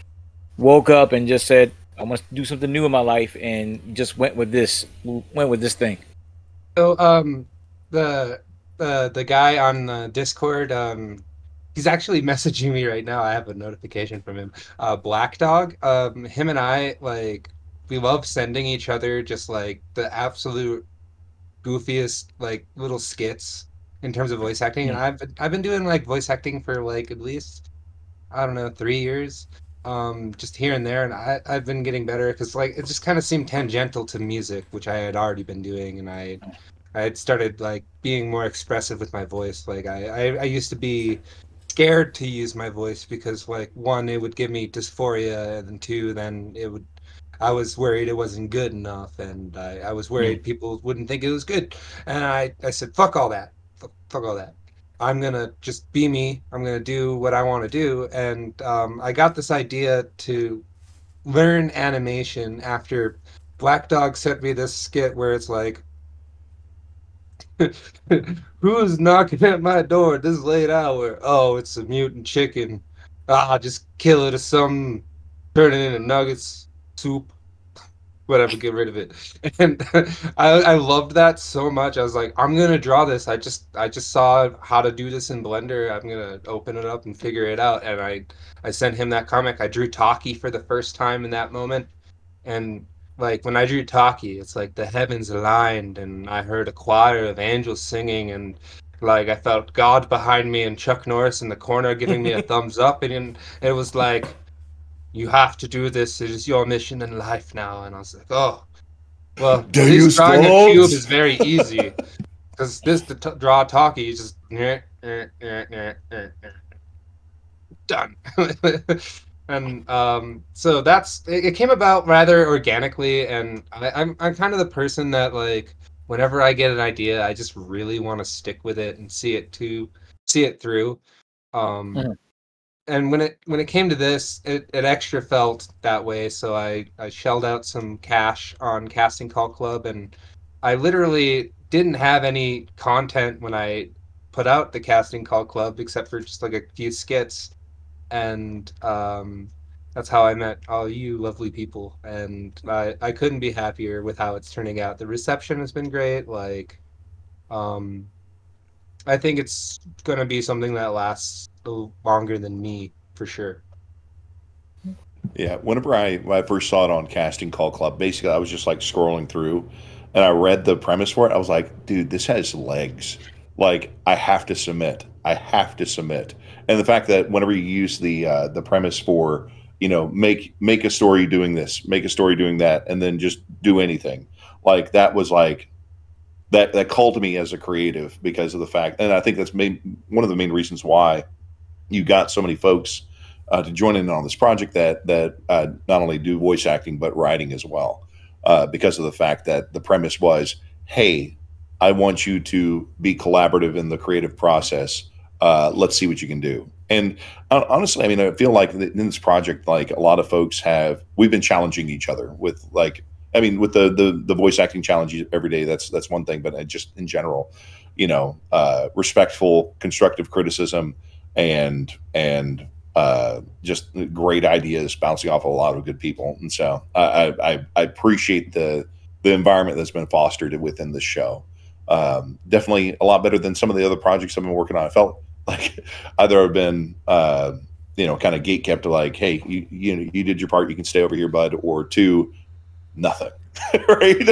woke up and just said, I want to do something new in my life, and just went with this thing? So the guy on Discord, he's actually messaging me right now. I have a notification from him. Black Dog. Him and I, like, we love sending each other just like the absolute goofiest like little skits in terms of voice acting. And I've been doing like voice acting for like at least, I don't know, 3 years. Just here and there, and I've been getting better because like it just kind of seemed tangential to music, which I had already been doing, and I had started like being more expressive with my voice. Like I used to be scared to use my voice because like one, it would give me dysphoria, and then two, then I was worried it wasn't good enough, and I was worried people wouldn't think it was good, and I said fuck all that, fuck all that. I'm gonna just be me. I'm gonna do what I want to do, and I got this idea to learn animation after Black Dog sent me this skit where it's like, "Who's knocking at my door at this late hour? Oh, it's a mutant chicken. Just kill it or something. Turn it into nuggets, soup." Whatever, get rid of it. And I loved that so much. I was like, I'm gonna draw this. I just saw how to do this in Blender. I'm gonna open it up and figure it out. And I sent him that comic. I drew Taki for the first time in that moment. And like when I drew Taki, it's like the heavens aligned and I heard a choir of angels singing, and like I felt God behind me and Chuck Norris in the corner giving me a thumbs up, and it was like, you have to do this. It is your mission in life now. And I was like, oh, well, at least drawing a cube is very easy. Because this, draw Taki, is just done. And so it came about rather organically. And I'm kind of the person that, like, whenever I get an idea, I just really want to stick with it and see it through. And when it came to this, it extra felt that way. So I shelled out some cash on Casting Call Club, and I literally didn't have any content when I put out the Casting Call Club except for just like a few skits, and that's how I met all you lovely people. And I couldn't be happier with how it's turning out. The reception has been great. Like, I think it's gonna be something that lasts longer than me, for sure. Yeah, whenever when I first saw it on Casting Call Club, basically I was just like scrolling through, and I read the premise for it. I was like, dude, this has legs. Like, I have to submit. I have to submit. And the fact that whenever you use the premise for, you know, make a story doing this, make a story doing that, and then just do anything, like that was like that called to me as a creative, because of the fact, and I think that's one of the main reasons why you got so many folks to join in on this project that not only do voice acting but writing as well, because of the fact that the premise was, hey, I want you to be collaborative in the creative process. Let's see what you can do. And honestly, I mean, I feel like in this project, like a lot of folks we've been challenging each other with, like, I mean, with the voice acting challenge every day, that's one thing, but just in general, you know, respectful, constructive criticism, and just great ideas bouncing off of a lot of good people. And so I appreciate the environment that's been fostered within the show. Definitely a lot better than some of the other projects I've been working on. I felt like either I've been, you know, kind of gate kept to, like, hey, you did your part, you can stay over here, bud, or two, nothing. Right?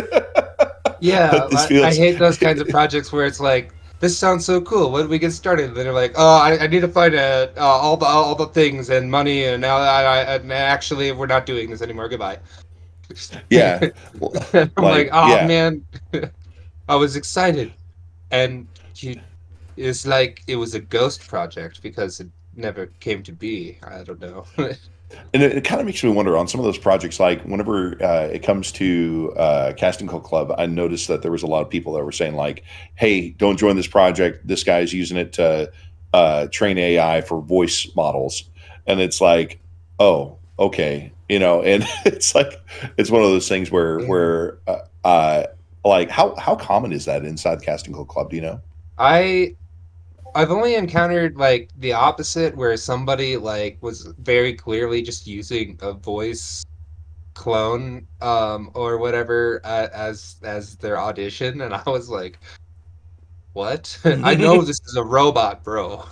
Yeah, I hate those kinds of projects where it's like, this sounds so cool. When do we get started? And then they're like, oh, I need to find all the things and money, and now and actually we're not doing this anymore. Goodbye. Yeah. I'm like, oh yeah. man, I was excited, and it's like it was a ghost project because it never came to be. I don't know. And it kind of makes me wonder on some of those projects, like whenever it comes to Casting Call Club, I noticed that there was a lot of people that were saying like, "Hey, don't join this project. This guy's using it to train AI for voice models," and it's like, "Oh, okay," and it's like it's one of those things where like how common is that inside Casting Call Club? Do you know? I I've only encountered like the opposite where somebody like was very clearly just using a voice clone or whatever as their audition, and I was like, what? I know this is a robot, bro.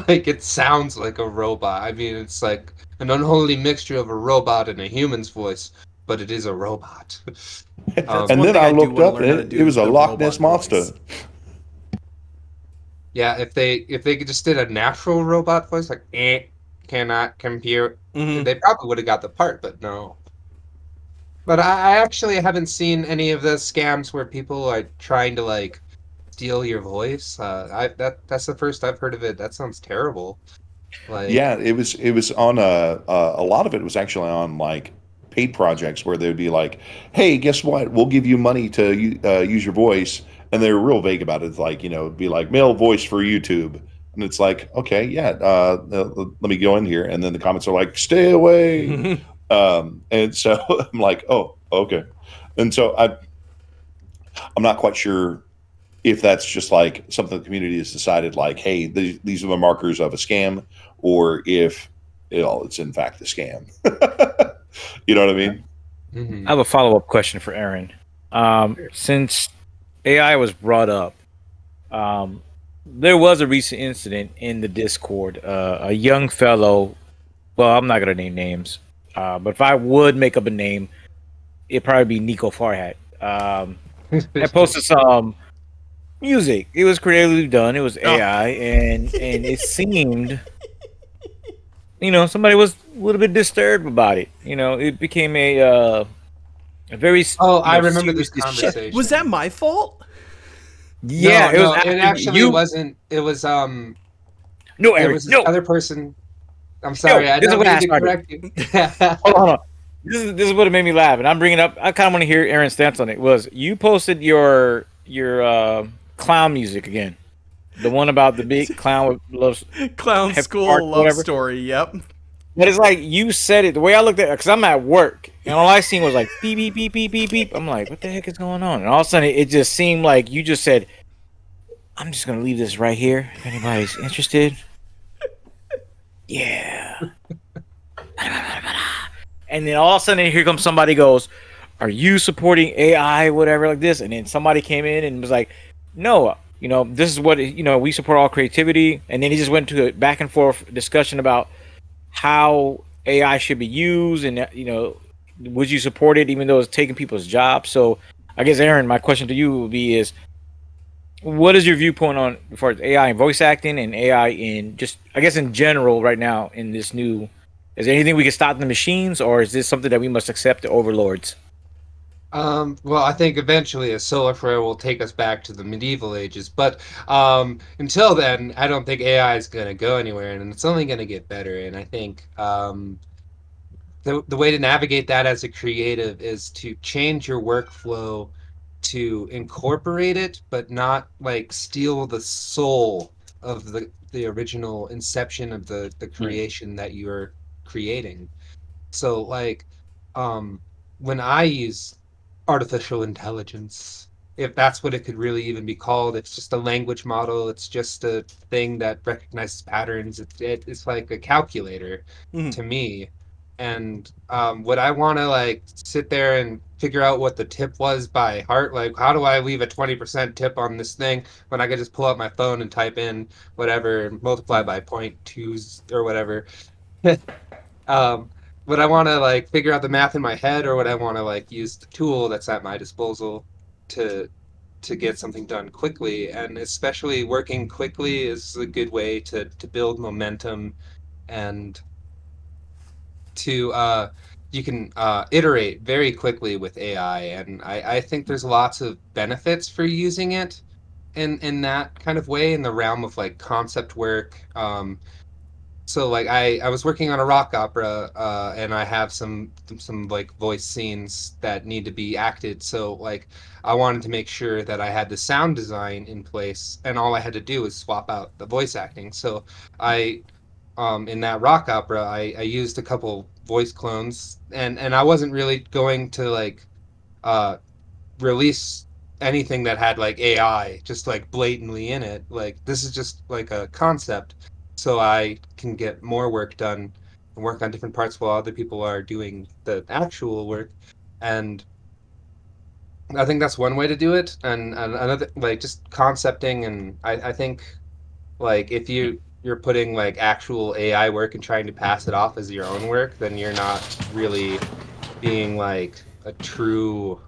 Like it sounds like a robot. I mean, it's like an unholy mixture of a robot and a human's voice, but it is a robot. That's And one then thing I I do looked want to up, learn and how to it do was is a the Loch Ness robot monster. voice. Yeah, if they just did a natural robot voice like cannot compute, Hmm. they probably would have got the part, but no. But I actually haven't seen any of the scams where people are trying to like steal your voice. That's the first I've heard of it. That sounds terrible. Like, Yeah, it was on a lot of it was actually on like paid projects where they would be like, "Hey, guess what? We'll give you money to use your voice," and they were real vague about it. It's like it'd be like male voice for YouTube, and it's like, okay, yeah, let me go in here, and then the comments are like, "Stay away," and so I'm like, "Oh, okay," and so I'm not quite sure if that's just like something the community has decided, like, hey, these are the markers of a scam, or if it's in fact a scam. You know what I mean? I mhm. have a follow up question for Aaron. Since AI was brought up, there was a recent incident in the Discord. A young fellow, well, I'm not going to name names, but if I would make up a name, it'd probably be Nico Farhat. Had posted some music. It was creatively done. It was Oh. AI, and it seemed, somebody was a little bit disturbed about it. It became a very, Oh, I remember serious this issue. conversation. Was that my fault? Yeah, No, it was no, it after actually you. wasn't. It was No, there Aaron, was this no, other person. I'm no. sorry, I This is don't what mean I to started. correct you. Hold on. This is what it made me laugh, and I'm bringing up. I kind of want to hear Aaron's stance on it. Was you posted your clown music again? The one about the big clown with loves Clown hefty fart school or love whatever. story. Yep. But it's like you said it. The way I looked at it, because I'm at work, and all I seen was like beep beep beep beep beep beep. I'm like, what the heck is going on? And all of a sudden, it just seemed like you just said, "I'm just gonna leave this right here. If anybody's interested, yeah." And then all of a sudden, here comes somebody goes, "Are you supporting AI, whatever like this?" And then somebody came in and was like, "No, this is what we support all creativity." And then he just went to a back and forth discussion about how AI should be used, and would you support it even though it's taking people's jobs? So, I guess Aaron, my question to you would be: is what is your viewpoint on as far as AI in voice acting and AI in just, I guess, in general right now in this new? Is there anything we can stop the machines, or is this something that we must accept the overlords? Well, I think eventually a solar flare will take us back to the medieval ages, but until then, I don't think AI is going to go anywhere, and it's only going to get better. And I think the way to navigate that as a creative is to change your workflow to incorporate it, but not like steal the soul of the original inception of the Mm. creation that you're creating. So like um when I use artificial intelligence, if that's what it could really even be called, it's just a language model, it's just a thing that recognizes patterns. It's like a calculator Mhm. to me. And would I want to like sit there and figure out what the tip was by heart? Like, how do I leave a 20% tip on this thing when I could just pull out my phone and type in whatever and multiply by point twos or whatever? Um, would I want to like figure out the math in my head, or would I want to like use the tool that's at my disposal to get something done quickly? And especially working quickly is a good way to build momentum and to you can iterate very quickly with AI, and I think there's lots of benefits for using it in that kind of way in the realm of like concept work. So like I was working on a rock opera, and I have some like voice scenes that need to be acted. So like I wanted to make sure that I had the sound design in place, and all I had to do was swap out the voice acting. So I in that rock opera, I used a couple voice clones, and I wasn't really going to like uh, release anything that had like AI just like blatantly in it. Like this is just like a concept, so I can get more work done and work on different parts while other people are doing the actual work. And I think that's one way to do it. And another like just concepting, and I think like if you're putting like actual AI work and trying to pass it off as your own work, then you're not really being like a true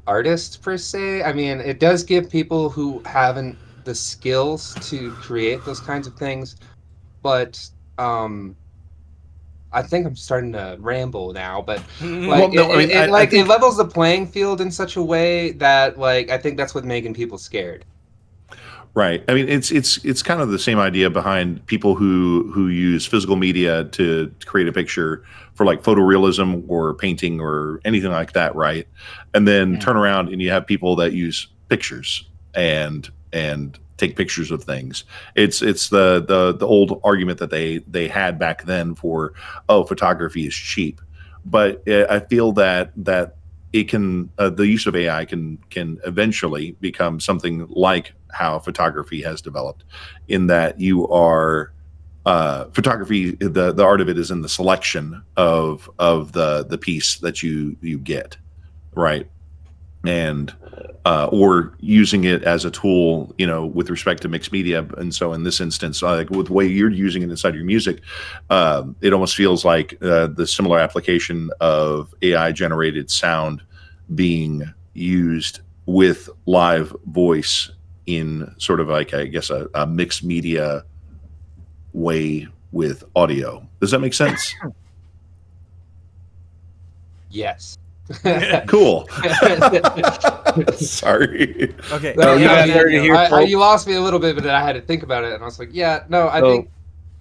artist per se. I mean, it does give people who haven't the skills to create those kinds of things, but I think I'm starting to ramble now, but like Well, no, I mean, I it think levels the playing field in such a way that like I think that's what's making people scared. right. I mean, it's kind of the same idea behind people who use physical media to create a picture for like photorealism or painting or anything like that, right? And then turn around and you have people that use pictures and take pictures of things. It's the old argument that they had back then for, oh, photography is cheap, but I feel that it can the use of AI can eventually become something like how photography has developed, in that you are photography, the art of it is in the selection of the piece that you get, right? And or using it as a tool, you know, with respect to mixed media. And so in this instance, like with the way you're using it inside your music, it almost feels like the similar application of AI generated sound being used with live voice in sort of like, I guess, a mixed media way with audio. Does that make sense? Yes. Cool. Sorry. Okay. No, you yeah, guys heard it here, you lost me a little bit, but then I had to think about it, and I was like, yeah, no, I think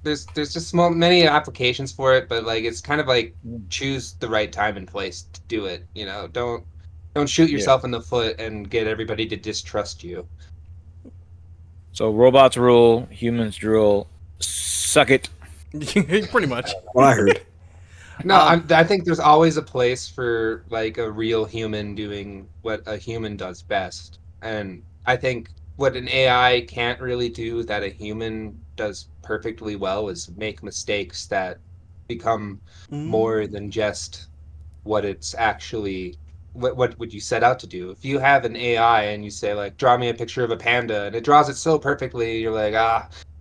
there's just many applications for it, but like it's kind of like choose the right time and place to do it. You know, don't shoot yourself in the foot and get everybody to distrust you. So robots rule, humans drool. Suck it. Pretty much. What I heard. No, I think there's always a place for like a real human doing what a human does best. And I think what an AI can't really do that a human does perfectly well is make mistakes that become more than just what it's actually what would you set out to do. If you have an AI and you say like draw me a picture of a panda and it draws it so perfectly, you're like,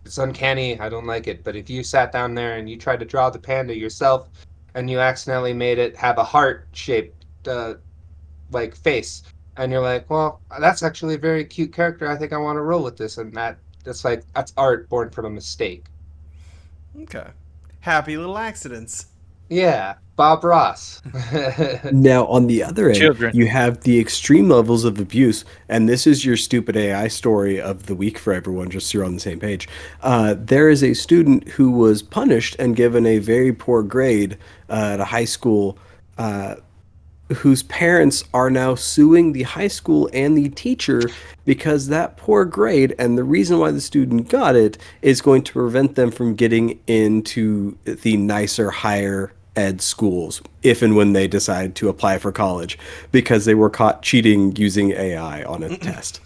it's uncanny, I don't like it. But if you sat down there and you tried to draw the panda yourself and you accidentally made it have a heart-shaped like face, and you're like, well, that's actually a very cute character. I think I want to roll with this, and that's art born from a mistake. Okay. Happy little accidents. Yeah, Bob Ross. Now, on the other end, Children. you have the extreme levels of abuse, and this is your stupid AI story of the week for everyone, just so you're on the same page. There is a student who was punished and given a very poor grade at a high school, whose parents are now suing the high school and the teacher because that poor grade, and the reason why the student got it, is going to prevent them from getting into the nicer, higher ed schools if and when they decide to apply for college, because they were caught cheating using AI on a test.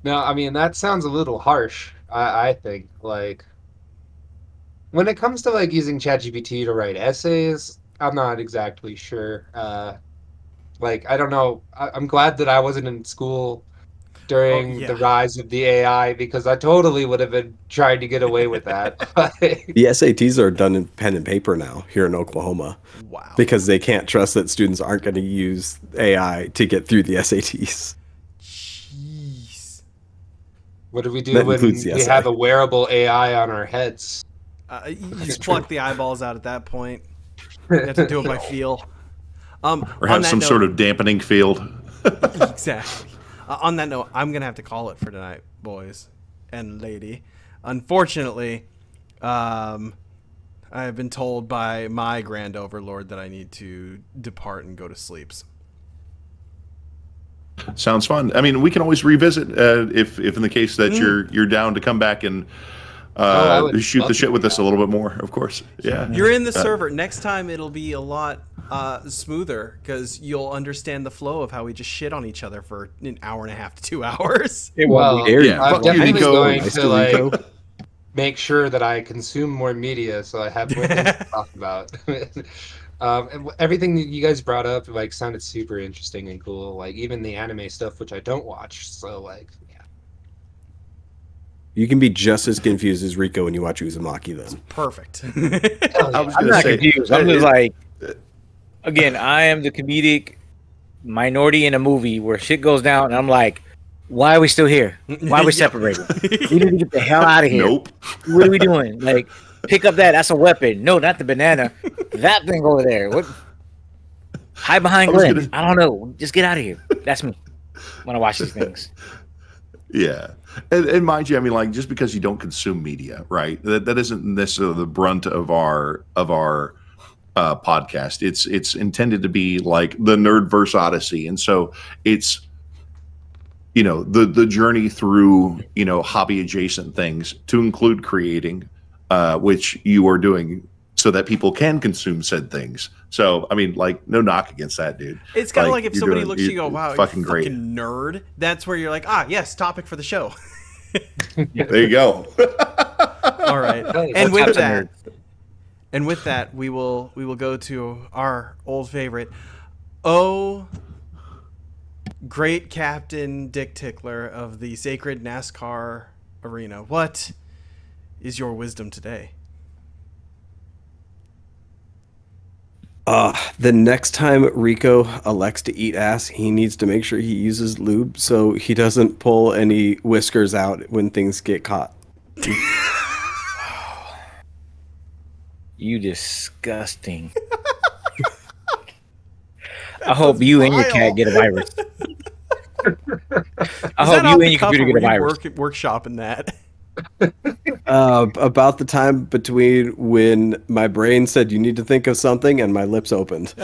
No, I mean that sounds a little harsh. I think like when it comes to like using ChatGPT to write essays, I'm not exactly sure. Like I don't know. I'm glad that I wasn't in school during the rise of the AI, because I totally would have been trying to get away with that. The SATs are done in pen and paper now here in Oklahoma. Wow. Because they can't trust that students aren't going to use AI to get through the SATs. Jeez. What do we do That when includes the we essay. have a wearable AI on our heads? You just pluck the eyeballs out at that point. You have to do it by feel. Or have some sort of dampening field. Exactly. On that note, I'm going to have to call it for tonight, boys and lady. Unfortunately, I have been told by my grand overlord that I need to depart and go to sleep. Sounds fun. I mean, we can always revisit if in the case that you're down to come back and shoot the shit with us a little bit more, of course. Yeah. You're in the server. Next time it'll be a lot smoother because you'll understand the flow of how we just shit on each other for an hour and a half to 2 hours. Well, yeah. I'm definitely going to like make sure that I consume more media so I have more things to talk about. And everything that you guys brought up like sounded super interesting and cool. Like even the anime stuff, which I don't watch. So like, yeah. You can be just as confused as Rico when you watch Uzumaki, then. Perfect. I'm not confused. I'm just like, again, I am the comedic minority in a movie where shit goes down, and I'm like, why are we still here? Why are we separated? We need to get the hell out of here. Nope. What are we doing? Like, pick up that. That's a weapon. No, not the banana. That thing over there. What? Hide behind Glenn. I don't know. Just get out of here. That's me when I watch these things. Yeah. And mind you, I mean, like, just because you don't consume media, right? That isn't necessarily the brunt of our podcast. It's intended to be like the Nerdverse Odyssey, and so it's the journey through hobby adjacent things to include creating, which you are doing so that people can consume said things. So I mean, like, no knock against that, dude. It's kind of like if somebody looks at you and go, wow, fucking you're great. fucking nerd. That's where you're like, yes, topic for the show. There you go. All right. And with that, we will go to our old favorite. Oh, great Captain Dick Tickler of the sacred NASCAR arena. What is your wisdom today? The next time Rico elects to eat ass, he needs to make sure he uses lube so he doesn't pull any whiskers out when things get caught. You disgusting. I hope you and your cat get a virus. I hope you and your computer get a virus. Workshop in that. About the time between when my brain said you need to think of something and my lips opened.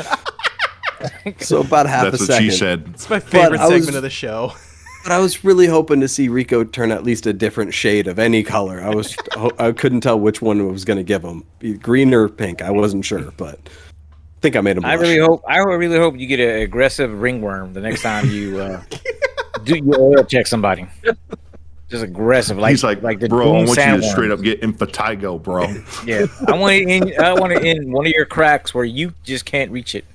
So about half a second. That's what she said. It's my favorite segment of the show. But I was really hoping to see Rico turn at least a different shade of any color. I couldn't tell which one was going to give him, green or pink. I wasn't sure, but I think I made him blush. I really hope you get an aggressive ringworm the next time you do you oil check somebody. Just aggressive, like he's like the bro. I want you to straight up get impetigo, bro. Yeah, I want it in one of your cracks where you just can't reach it.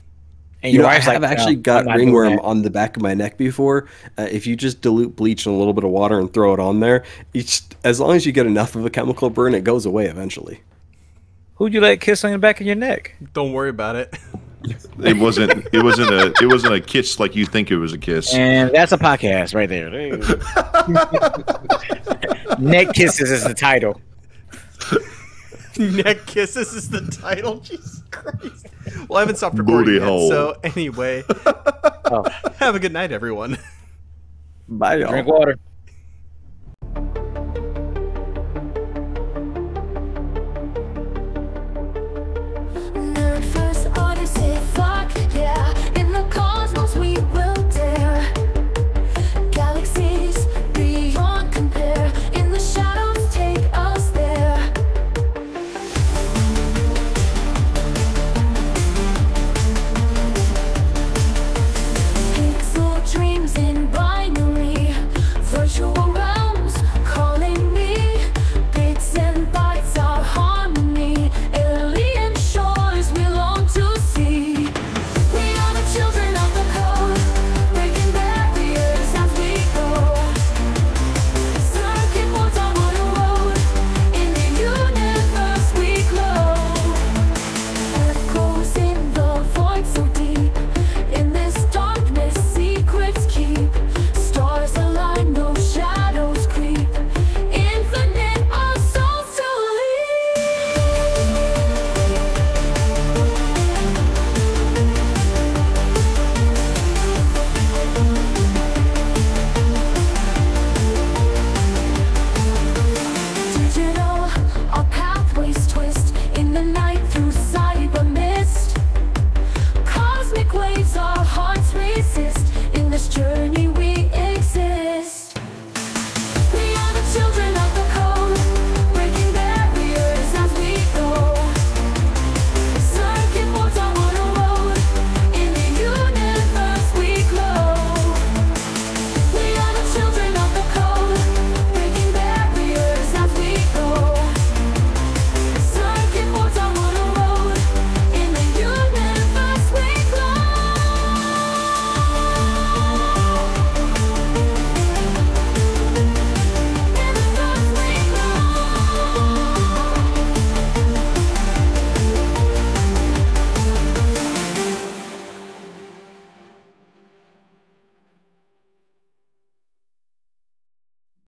And I have actually got ringworm on the back of my neck before. If you just dilute bleach in a little bit of water and throw it on there, as long as you get enough of a chemical burn, it goes away eventually. Who'd you let kiss on the back of your neck? Don't worry about it. It wasn't a kiss like you think it was a kiss. And that's a podcast right there. Neck kisses is the title. Neck kisses is the title. Jesus Christ. Well, I haven't stopped recording yet, so anyway. Have a good night, everyone. Bye, y'all. Drink water.